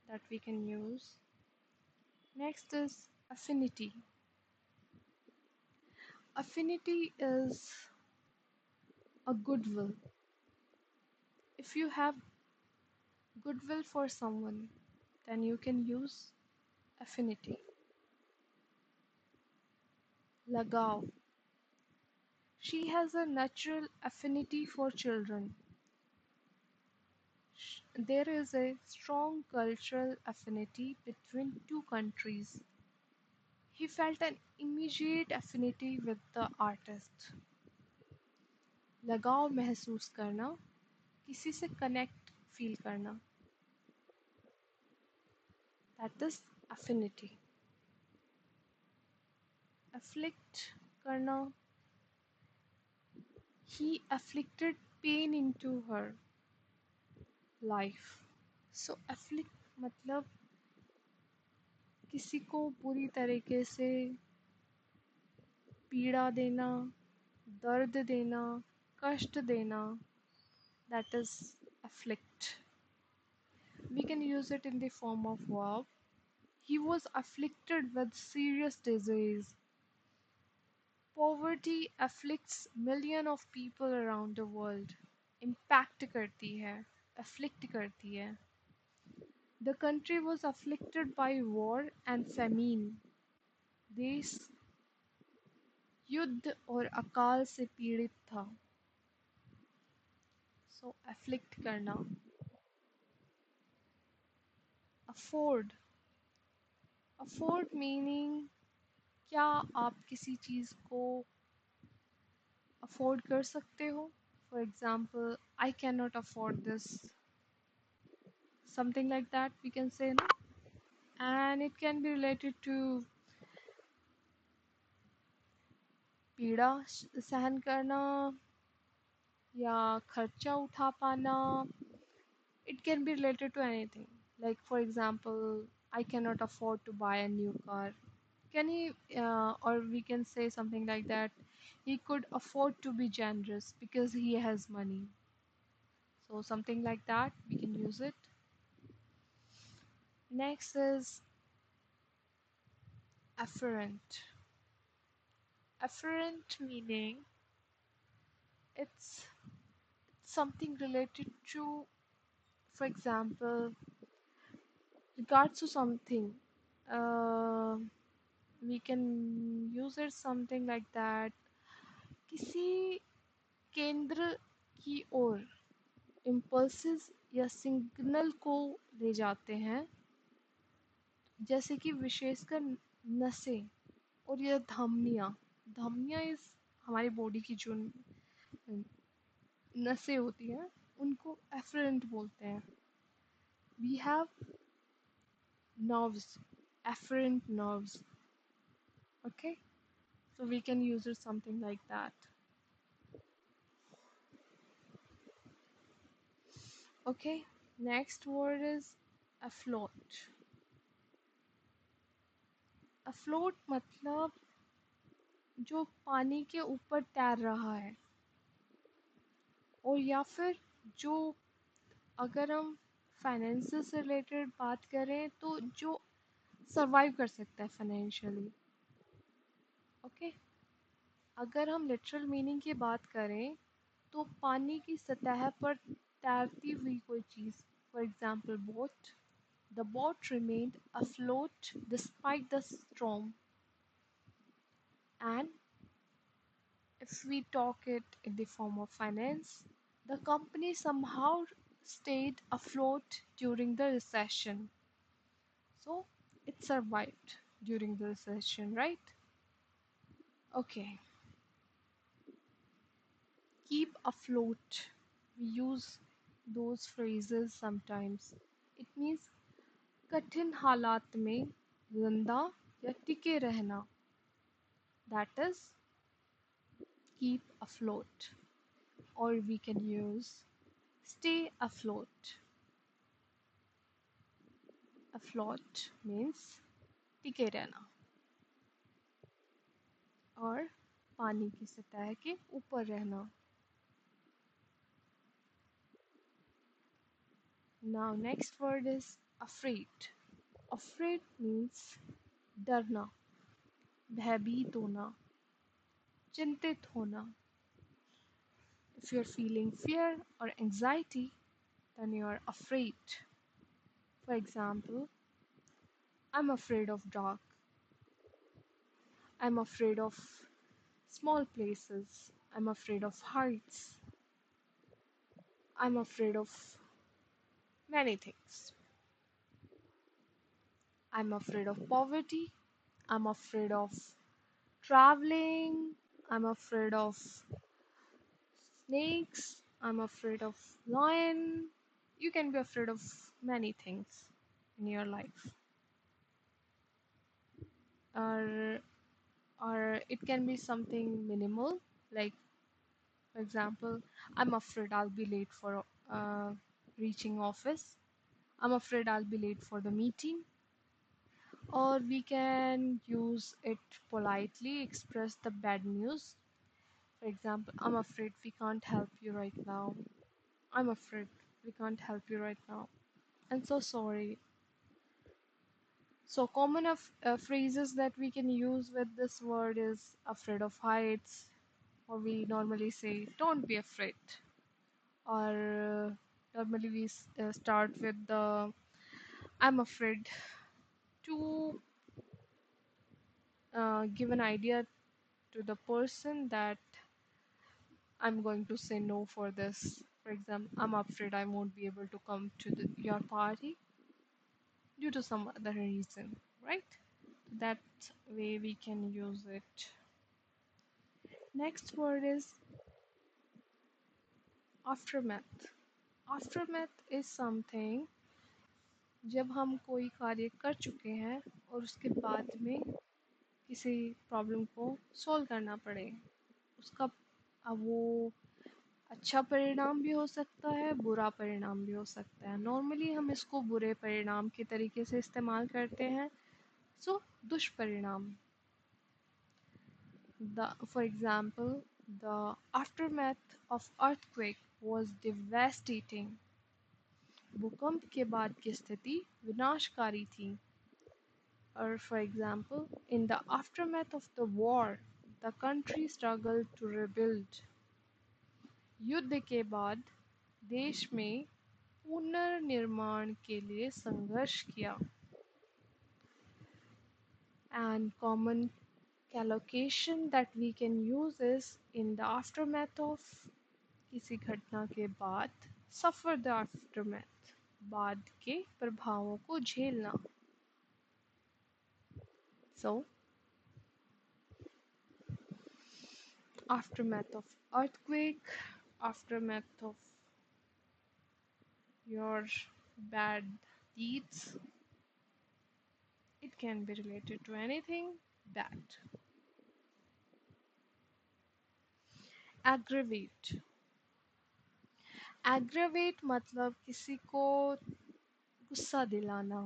that we can use. Next is affinity. Affinity is a goodwill. If you have goodwill for someone, then you can use affinity. Lagao. She has a natural affinity for children. There is a strong cultural affinity between two countries. He felt an immediate affinity with the artist. लगाव महसूस करना, किसी से connect feel करना. That is affinity. Afflict करना, he afflicted pain into her life. So afflict मतलब किसी को बुरी तरीके से पीड़ा देना, दर्द देना, कष्ट देना. That is afflict. We can use it in the form of verb. He was afflicted with serious disease. Poverty afflicts millions of people around the world. Impact करती है, afflict करती है. The country was afflicted by war and famine. देश युद्ध और अकाल से पीड़ित था. So afflict करना. Afford. Afford meaning क्या आप किसी चीज़ को afford कर सकते हो? For example, I cannot afford this. Something like that we can say, no? And it can be related to पीड़ा सहन करना या खर्चा उठा पाना. It can be related to anything. Like for example, I cannot afford to buy a new car. Can he, or we can say something like that. He could afford to be generous because he has money. So something like that, we can use it. Next is afferent. Afferent meaning it's something related to, for example, regards to something. Uh, we can use it something like that. किसी केंद्र की ओर impulses या signal को ले जाते हैं, जैसे कि विशेषकर नसें और यह धमनियाँ. धमनियाँ इस हमारी बॉडी की जो नसें होती हैं उनको एफरेंट बोलते हैं. We have nerves, afferent nerves. Okay, so we can use it something like that. Okay, next word is afloat. Afloat मतलब जो पानी के ऊपर तैर रहा है, और या फिर जो, अगर हम फाइनेंस से रिलेटेड बात करें तो जो सरवाइव कर सकता है फाइनेंशियली. ओके, अगर हम लिटरल मीनिंग की बात करें तो पानी की सतह पर तैरती हुई कोई चीज़. For example boat. The boat remained afloat despite the storm. And if we talk it in the form of finance, the company somehow stayed afloat during the recession. So it survived during the recession, right? Okay. Keep afloat. We use those phrases sometimes. It means कठिन हालात में जिंदा या टिके रहना. That is keep afloat. Or we can use stay afloat. Afloat means टिके रहना और पानी की सतह के ऊपर रहना. Now next word is afraid. Afraid means डरना, भयभीत होना, चिंतित होना. If you're feeling fear or anxiety, when you are afraid. For example, I'm afraid of dark. I'm afraid of small places. I'm afraid of heights. I'm afraid of many things. I'm afraid of poverty. I'm afraid of traveling. I'm afraid of snakes. I'm afraid of lion. You can be afraid of many things in your life. Or or it can be something minimal, like for example, I'm afraid I'll be late for reaching office. I'm afraid I'll be late for the meeting. Or we can use it politely, express the bad news. For example, I'm afraid we can't help you right now. I'm afraid we can't help you right now. I'm so sorry. So, common of phrases that we can use with this word is afraid of heights, or we normally say, don't be afraid. Or normally we start with the I'm afraid to give an idea to the person that I'm going to say no for this. For example, I'm afraid I won't be able to come to your party due to some other reason, right? That way we can use it. Next word is aftermath. Aftermath is something जब हम कोई कार्य कर चुके हैं और उसके बाद में किसी प्रॉब्लम को सॉल्व करना पड़े उसका अब वो अच्छा परिणाम भी हो सकता है बुरा परिणाम भी हो सकता है नॉर्मली हम इसको बुरे परिणाम के तरीके से इस्तेमाल करते हैं सो दुष्परिणाम for example the aftermath of earthquake was devastating भूकंप के बाद की स्थिति विनाशकारी थी or for example in the aftermath of the war the country struggled to rebuild युद्ध के बाद देश में पुनर्निर्माण के लिए संघर्ष किया and common collocation that we can use is in the aftermath of किसी घटना के बाद suffer the aftermath बाद के प्रभावों को झेलना so aftermath of earthquake aftermath of your bad deeds it can be related to anything bad aggravate aggravate मतलब किसी को गुस्सा दिलाना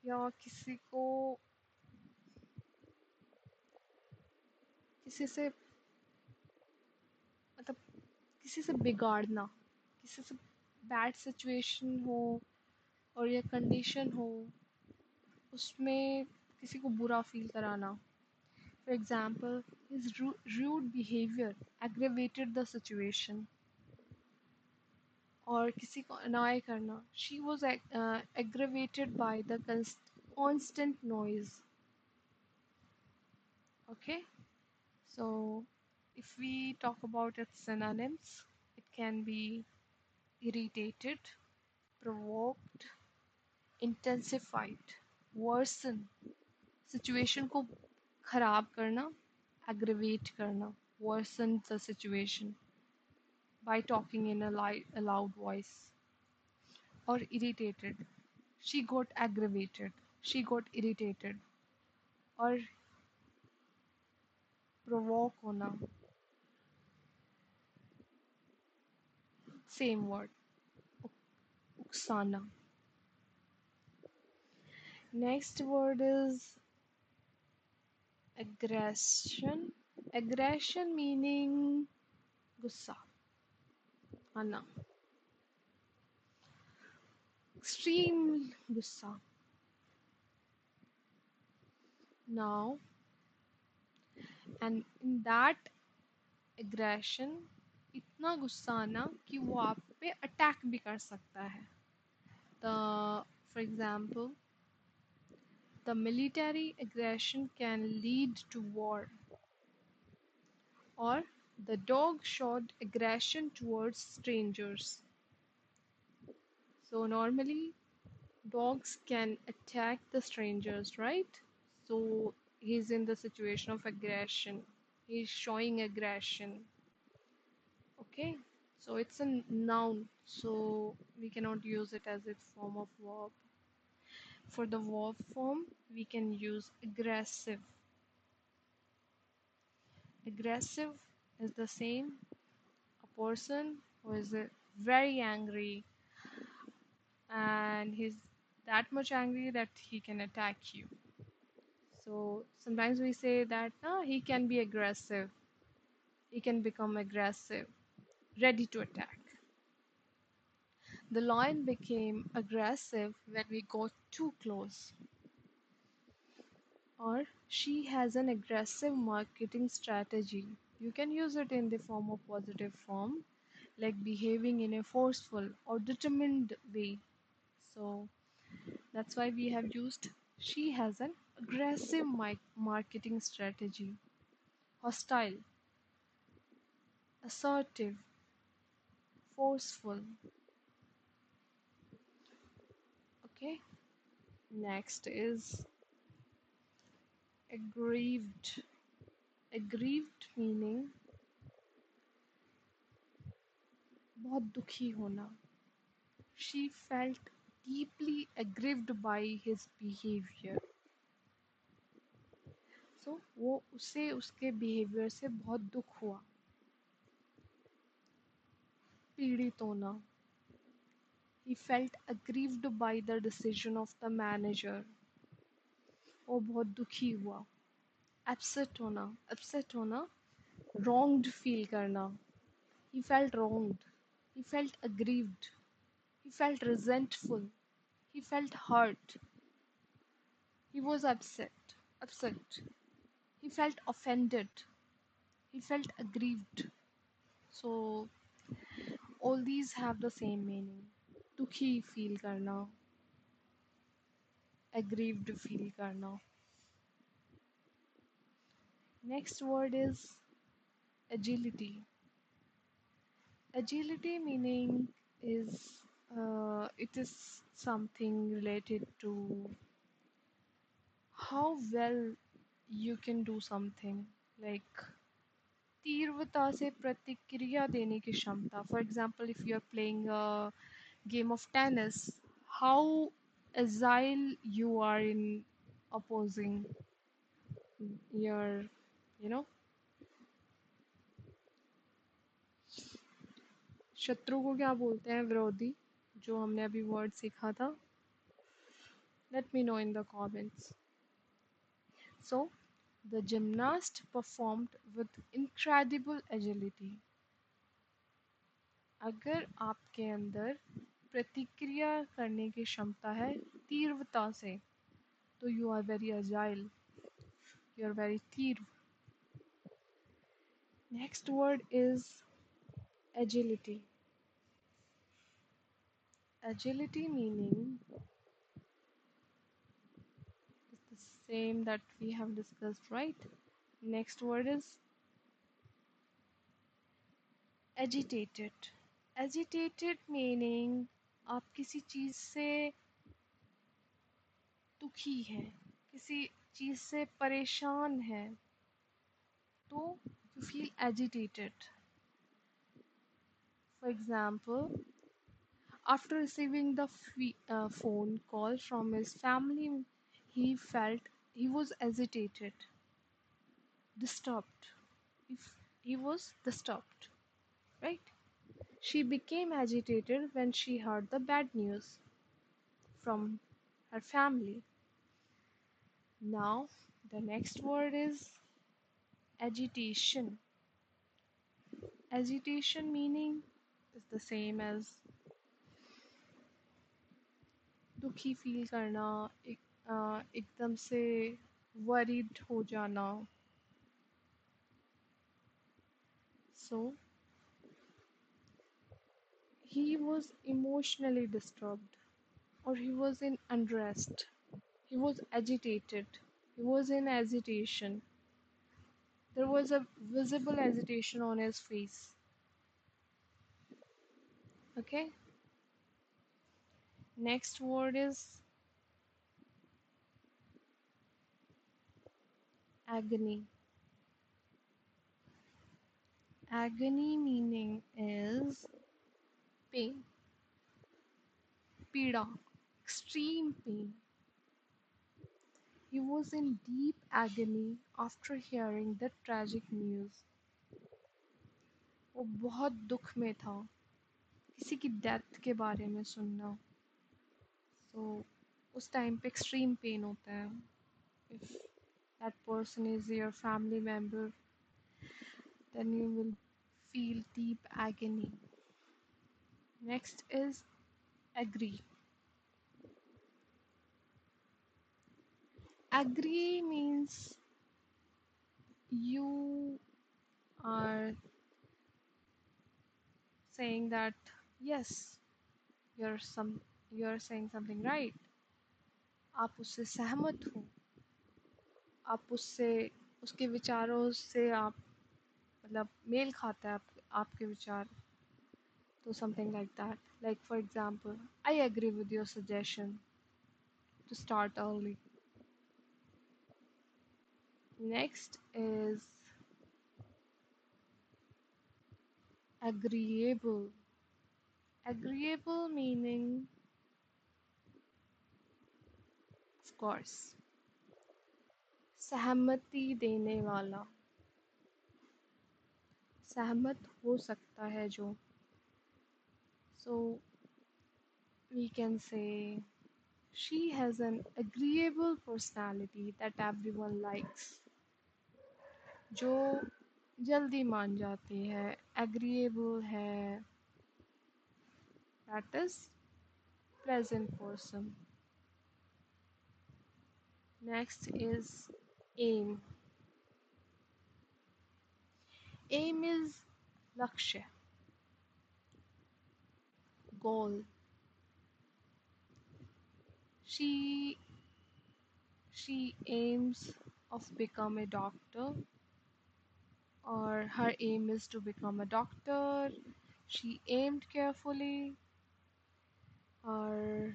या किसी को किसी से मतलब किसी से बिगाड़ना किसी से बैड सिचुएशन हो और या कंडीशन हो उसमें किसी को बुरा फील कराना for example his rude behavior aggravated the situation और किसी को अनाय करना she was aggravated by the constant noise okay so if we talk about its synonyms it can be irritated provoked intensified worsen situation को खराब करना aggravate करना worsen the situation by talking in a loud voice or irritated she got aggravated she got irritated और provoke होना same word uksana next word is aggression aggression meaning गुस्सा आना extreme गुस्सा now and in that aggression इतना गुस्सा आना कि वो आप पे अटैक भी कर सकता है. For example, the military aggression can lead to war, or the dog showed aggression towards strangers. So normally dogs can attack the strangers, right? So he's in the situation of aggression. He's showing aggression. Okay, so it's a noun, so we cannot use it as its form of verb. For the verb form, we can use aggressive. Aggressive is the same a person who is very angry, and he's that much angry that he can attack you. So sometimes we say that he can be aggressive, he can become aggressive, ready to attack. The lion became aggressive when we got too close. Or she has an aggressive marketing strategy. You can use it in the form of positive form, like behaving in a forceful or determined way. So that's why we have used she has an aggressive marketing strategy. Hostile, assertive, forceful. Okay. Next is aggrieved. Aggrieved meaning बहुत दुखी होना. She felt deeply aggrieved by his behavior. So वो उसे उसके behavior से बहुत दुख हुआ. पीड़ित होना. He felt aggrieved by the decision of the manager. वो बहुत दुखी हुआ. Upset होना. Upset होना. Wronged feel करना. He felt wronged. He felt aggrieved. He felt resentful. He felt hurt. He was upset. Upset. He felt offended. He felt aggrieved. So all these have the same meaning. दुखी feel करना, aggrieved feel करना. Next word is agility. Agility meaning is it is something related to how well you can do something, like तीव्रता से प्रतिक्रिया देने की क्षमता. For example, if you are playing a game of tennis, how agile you are in opposing your, you know, शत्रु को क्या बोलते हैं, विरोधी, जो हमने अभी वर्ड सीखा था. Let me know in the comments. So the gymnast performed with incredible agility. अगर आपके अंदर प्रतिक्रिया करने की क्षमता है तीव्रता से, तो you are very agile, you are very तीव्र. Next word is agility. Agility meaning is the same that we have discussed, right? Next word is agitated. Agitated meaning आप किसी चीज़ से दुखी हैं, किसी चीज़ से परेशान हैं, तो you feel agitated. For example, after receiving the phone call from his family, he felt he was agitated, disturbed. If he was disturbed, right? She became agitated when she heard the bad news from her family. Now, the next word is agitation. Agitation meaning is the same as दुखी feel करना, एकदम से worried हो जाना. So He was emotionally disturbed, or he was in unrest. He was agitated. He was in agitation. There was a visible agitation on his face. Okay? Next word is agony. Agony meaning is pain, pida, extreme pain. He was in deep agony after hearing the tragic news. वो बहुत दुख में था किसी की death के बारे में सुनना. So उस टाइम पे extreme pain होता है. If that person is your family member, then you will feel deep agony. Next is agree. Agree means you are saying that yes, you're saying something right. आप उससे सहमत हो. आप उससे उसके विचारों से आप मतलब मेल खाता है आपके विचार. तो something like that. Like for example, I agree with your suggestion to start early. Next is agreeable. Agreeable meaning, of course, सहमति देने वाला. सहमत हो सकता है जो. So we can say she has an agreeable personality that everyone likes. जो जल्दी मान जाती है, agreeable है, that is present person. Next is aim. Aim is lakshya, goal. She she aims of become a doctor, or her aim is to become a doctor. She aimed carefully, or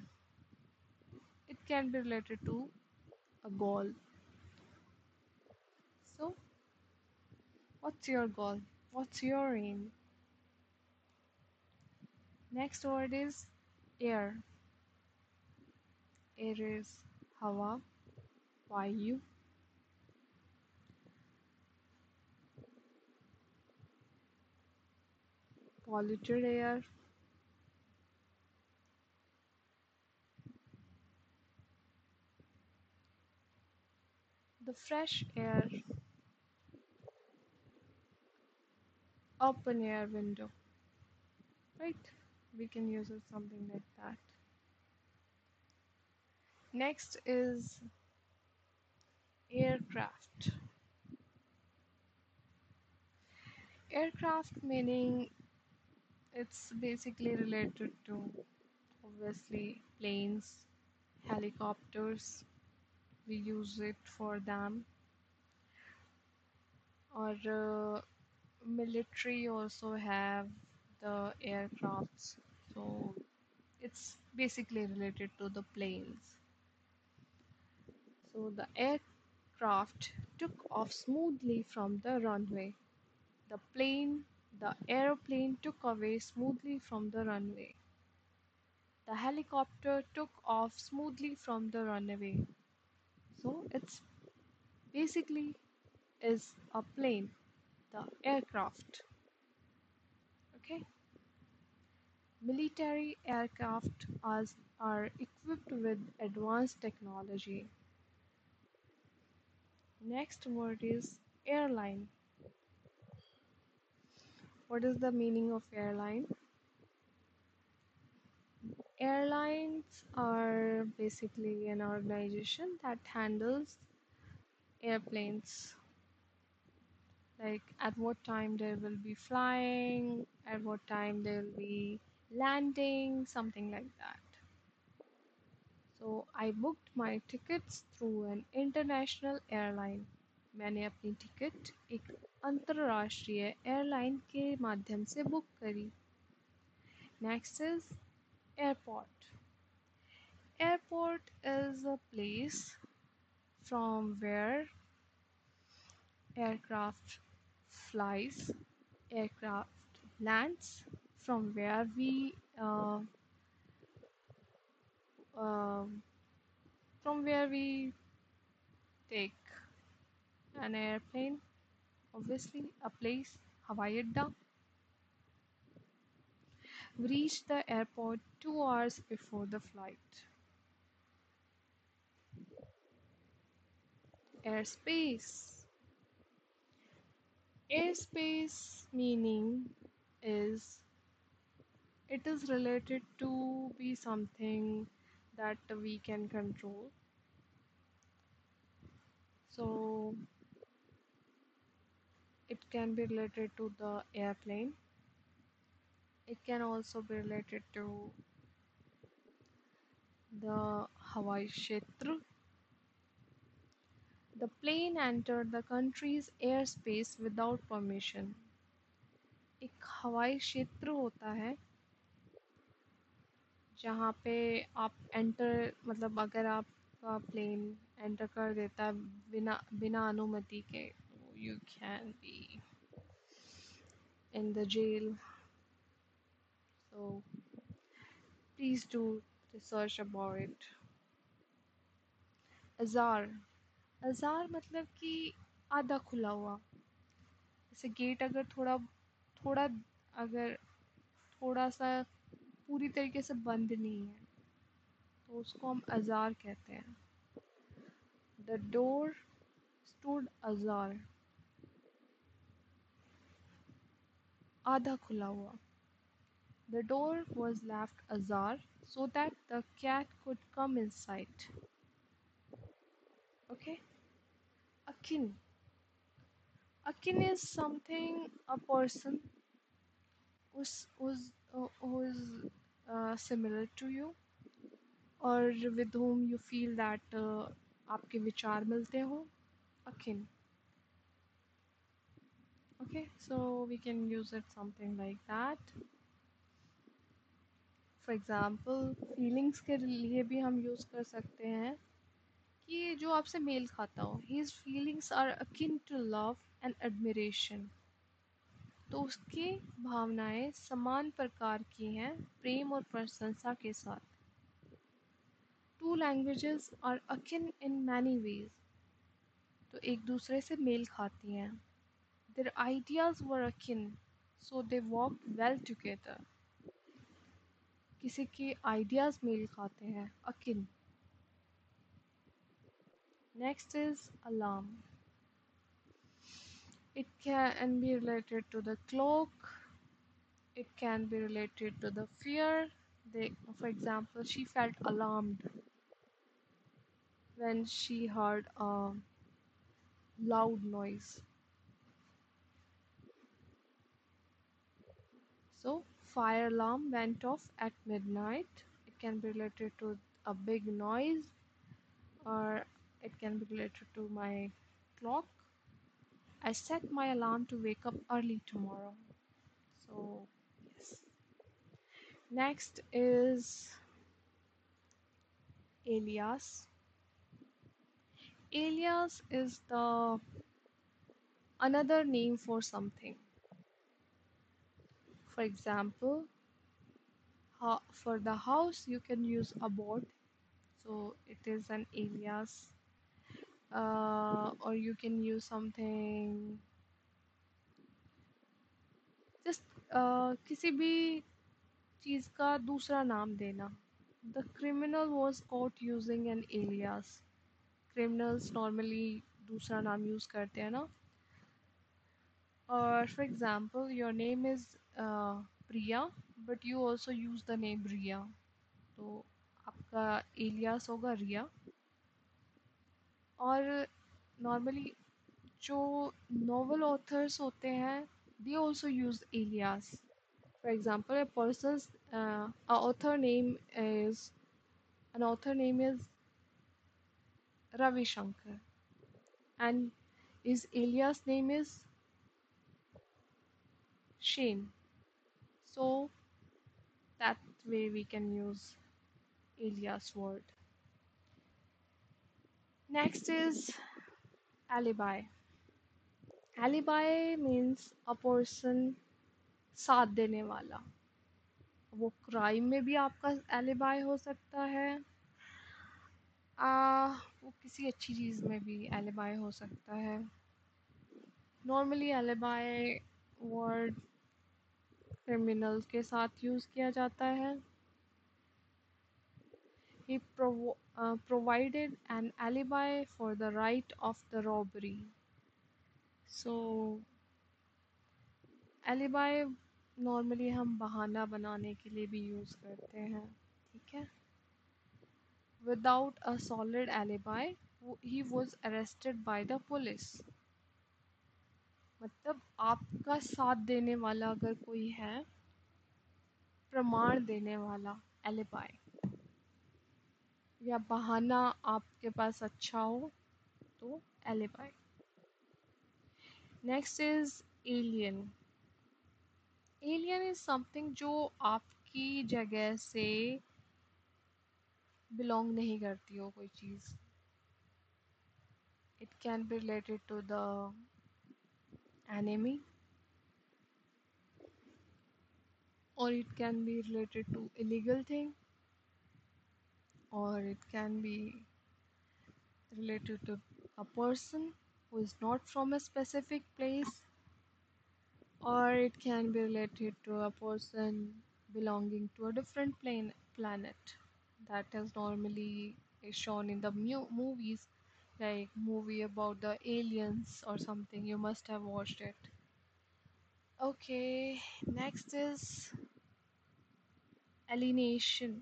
it can be related to a goal. So, what's your goal? What's your aim? Next word is air. Air is hawa, vayu. Polluted air. The fresh air, open air window. Right? We can use it something like that. Next is aircraft. Aircraft meaning it's basically related to obviously planes, helicopters. We use it for them. Or military also have the aircrafts. So it's basically related to the planes. So the aircraft took off smoothly from the runway. The airplane took away smoothly from the runway. The helicopter took off smoothly from the runway. So it's basically is a plane, the aircraft. Okay. Military aircraft are equipped with advanced technology. Next word is airline. What is the meaning of airline? Airlines are basically an organization that handles airplanes, like at what time they will be flying, at what time they will be landing, something like that. So I booked my tickets through an international airline. मैंने अपनी ticket एक अंतर्राष्ट्रीय airline के माध्यम से book करी. Next is airport. Airport is a place from where aircraft flies, aircraft lands, from where um we take an airplane, obviously a place, Hawaii Adda. We reached the airport 2 hours before the flight. Airspace. Airspace meaning is it is related to be something that we can control. So it can be related to the airplane. It can also be related to the Hawaii Kshetra. The plane entered the country's airspace without permission. एक हवाई क्षेत्र होता है जहाँ पे आप enter मतलब अगर आपका प्लेन एंटर कर देता है बिना बिना अनुमति के you can be in the jail. So please do research about it. Azar azar मतलब कि आधा खुला हुआ. जैसे गेट अगर थोड़ा थोड़ा अगर थोड़ा सा पूरी तरीके से बंद नहीं है तो उसको हम अज़ार कहते हैं. The door stood ajar. आधा खुला हुआ. The door was left ajar so that the cat could come inside. Okay? Akin. Akin is something, a person who is similar to you or with whom you feel that आपके विचार मिलते हो. Akin. Okay, so we can use it something like that. For example, feelings के लिए भी हम use कर सकते हैं कि जो आपसे मेल खाता हो. His feelings are akin to love and admiration. तो उसकी भावनाएं समान प्रकार की हैं प्रेम और प्रशंसा के साथ. Two languages are akin in many ways. तो एक दूसरे से मेल खाती हैं. Their ideas were akin, so they worked well together. किसी के ideas मेल खाते हैं. Akin. Next is alarm. It can be related to the cloak. It can be related to the fear. For example, she felt alarmed when she heard a loud noise. So, fire alarm went off at midnight. It can be related to a big noise, or it can be related to my clock. I set my alarm to wake up early tomorrow. So, yes. Next is alias. Alias is the another name for something. For example, for the house you can use abode, so it is an alias. Or you can use something just किसी भी चीज़ का दूसरा नाम देना. The criminal was caught using an alias. Criminals normally दूसरा नाम use करते हैं ना. Or for example, your name is Priya, but you also use the name Riya. तो आपका alias होगा रिया. और normally जो novel authors होते हैं they also use alias. For example, a person's author name is an author name is Ravi Shankar, and his alias name is Shane. So that way we can use alias word. Next is alibi. Alibi means a person साथ देने वाला. वो crime में भी आपका alibi हो सकता है. वो किसी अच्छी चीज़ में भी एलिबाई हो सकता है. नॉर्मली एलिबाई वर्ड क्रिमिनल्स के साथ यूज़ किया जाता है. He provided an alibi for the right of the robbery. So alibi normally हम बहाना बनाने के लिए भी यूज़ करते हैं. ठीक है. Without a solid alibi, he was arrested by the police. मतलब आपका साथ देने वाला अगर कोई है, प्रमाण देने वाला, एलिबाई, या बहाना आपके पास अच्छा हो तो alibi. Next is alien. Alien is something जो आपकी जगह से बिलोंग नहीं करती हो कोई चीज़. It can be related to the enemy, or it can be related to illegal thing, or it can be related to a person who is not from a specific place, or it can be related to a person belonging to a different planet. That is normally is shown in the movies, like movie about the aliens or something. You must have watched it. Okay, next is alienation.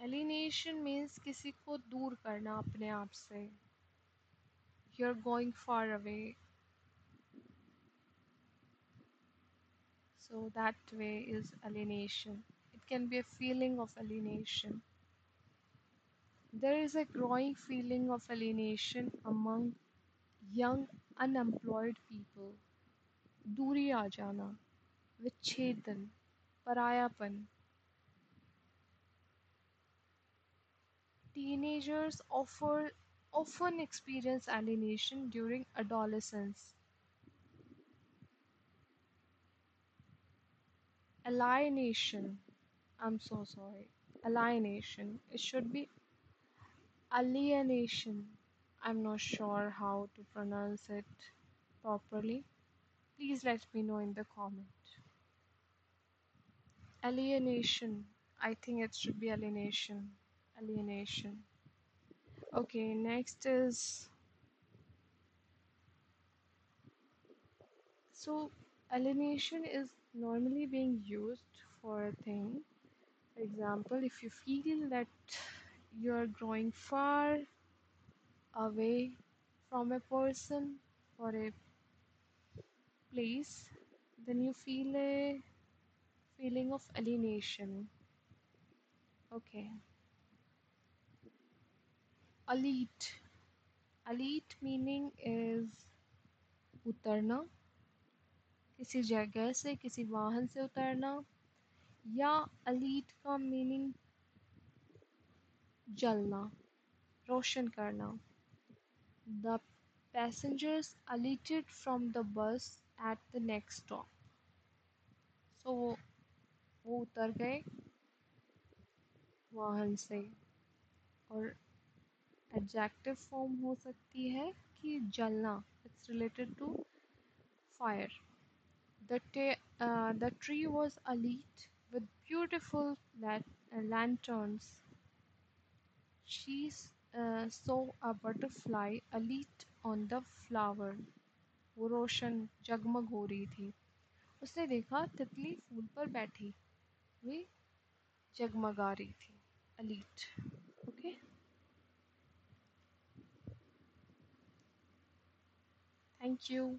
Alienation means किसी को दूर करना अपने आप से. You're going far away. So that way is alienation. It can be a feeling of alienation. There is a growing feeling of alienation among young unemployed people. दूरी आ जाना, विच्छेदन, परायापन. Teenagers often experience alienation during adolescence. Alienation. I'm so sorry. Alienation. It should be alienation. I'm not sure how to pronounce it properly. Please let me know in the comment. Alienation. I think it should be alienation. Alienation. Okay, next is, so alienation is normally being used for a thing. For example, if you feel that you're growing far away from a person or a place, then you feel a feeling of alienation. Okay. Alite. Alite meaning is उतरना, किसी जगह से, किसी वाहन से उतरना. या alite का मीनिंग जलना, रोशन करना. The passengers alighted from the bus at the next stop. So वो उतर गए वाहन से. और एडजेक्टिव फॉर्म हो सकती है कि जलना. It's related to fire. The tree was alight with beautiful lanterns. She saw a butterfly alight on the flower. वो रोशन जगमग हो रही थी. उसने देखा तितली फूल पर बैठी हुई जगमगा रही थी. alight. Okay. Thank you.